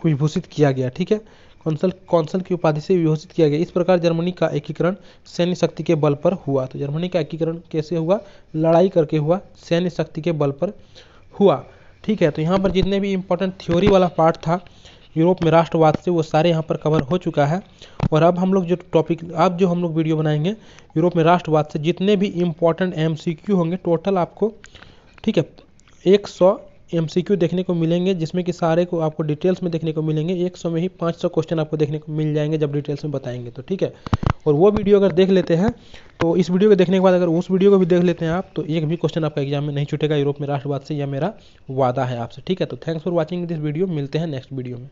विभूषित किया गया। ठीक है, कौंसल की उपाधि से विभूषित किया गया। इस प्रकार जर्मनी का एकीकरण सैन्य शक्ति के बल पर हुआ। तो जर्मनी का एकीकरण कैसे हुआ, लड़ाई करके हुआ, सैन्य शक्ति के बल पर हुआ। ठीक है, तो यहाँ पर जितने भी इम्पोर्टेंट थ्योरी वाला पार्ट था यूरोप में राष्ट्रवाद से, वो सारे यहाँ पर कवर हो चुका है। और अब हम लोग जो हम लोग वीडियो बनाएंगे यूरोप में राष्ट्रवाद से जितने भी इम्पोर्टेंट MCQ होंगे, टोटल आपको, ठीक है, 100 MCQ देखने को मिलेंगे, जिसमें कि सारे को आपको डिटेल्स में देखने को मिलेंगे। 100 में ही 500 क्वेश्चन आपको देखने को मिल जाएंगे जब डिटेल्स में बताएंगे तो। ठीक है, और वो वीडियो अगर देख लेते हैं तो इस वीडियो को देखने के बाद अगर उस वीडियो को भी देख लेते हैं आप, तो एक भी क्वेश्चन आपका एग्जाम में नहीं छूटेगा यूरोप में राष्ट्रवाद से, यह मेरा वादा है आपसे। ठीक है, तो thanks for watching this video, मिलते हैं नेक्स्ट वीडियो में।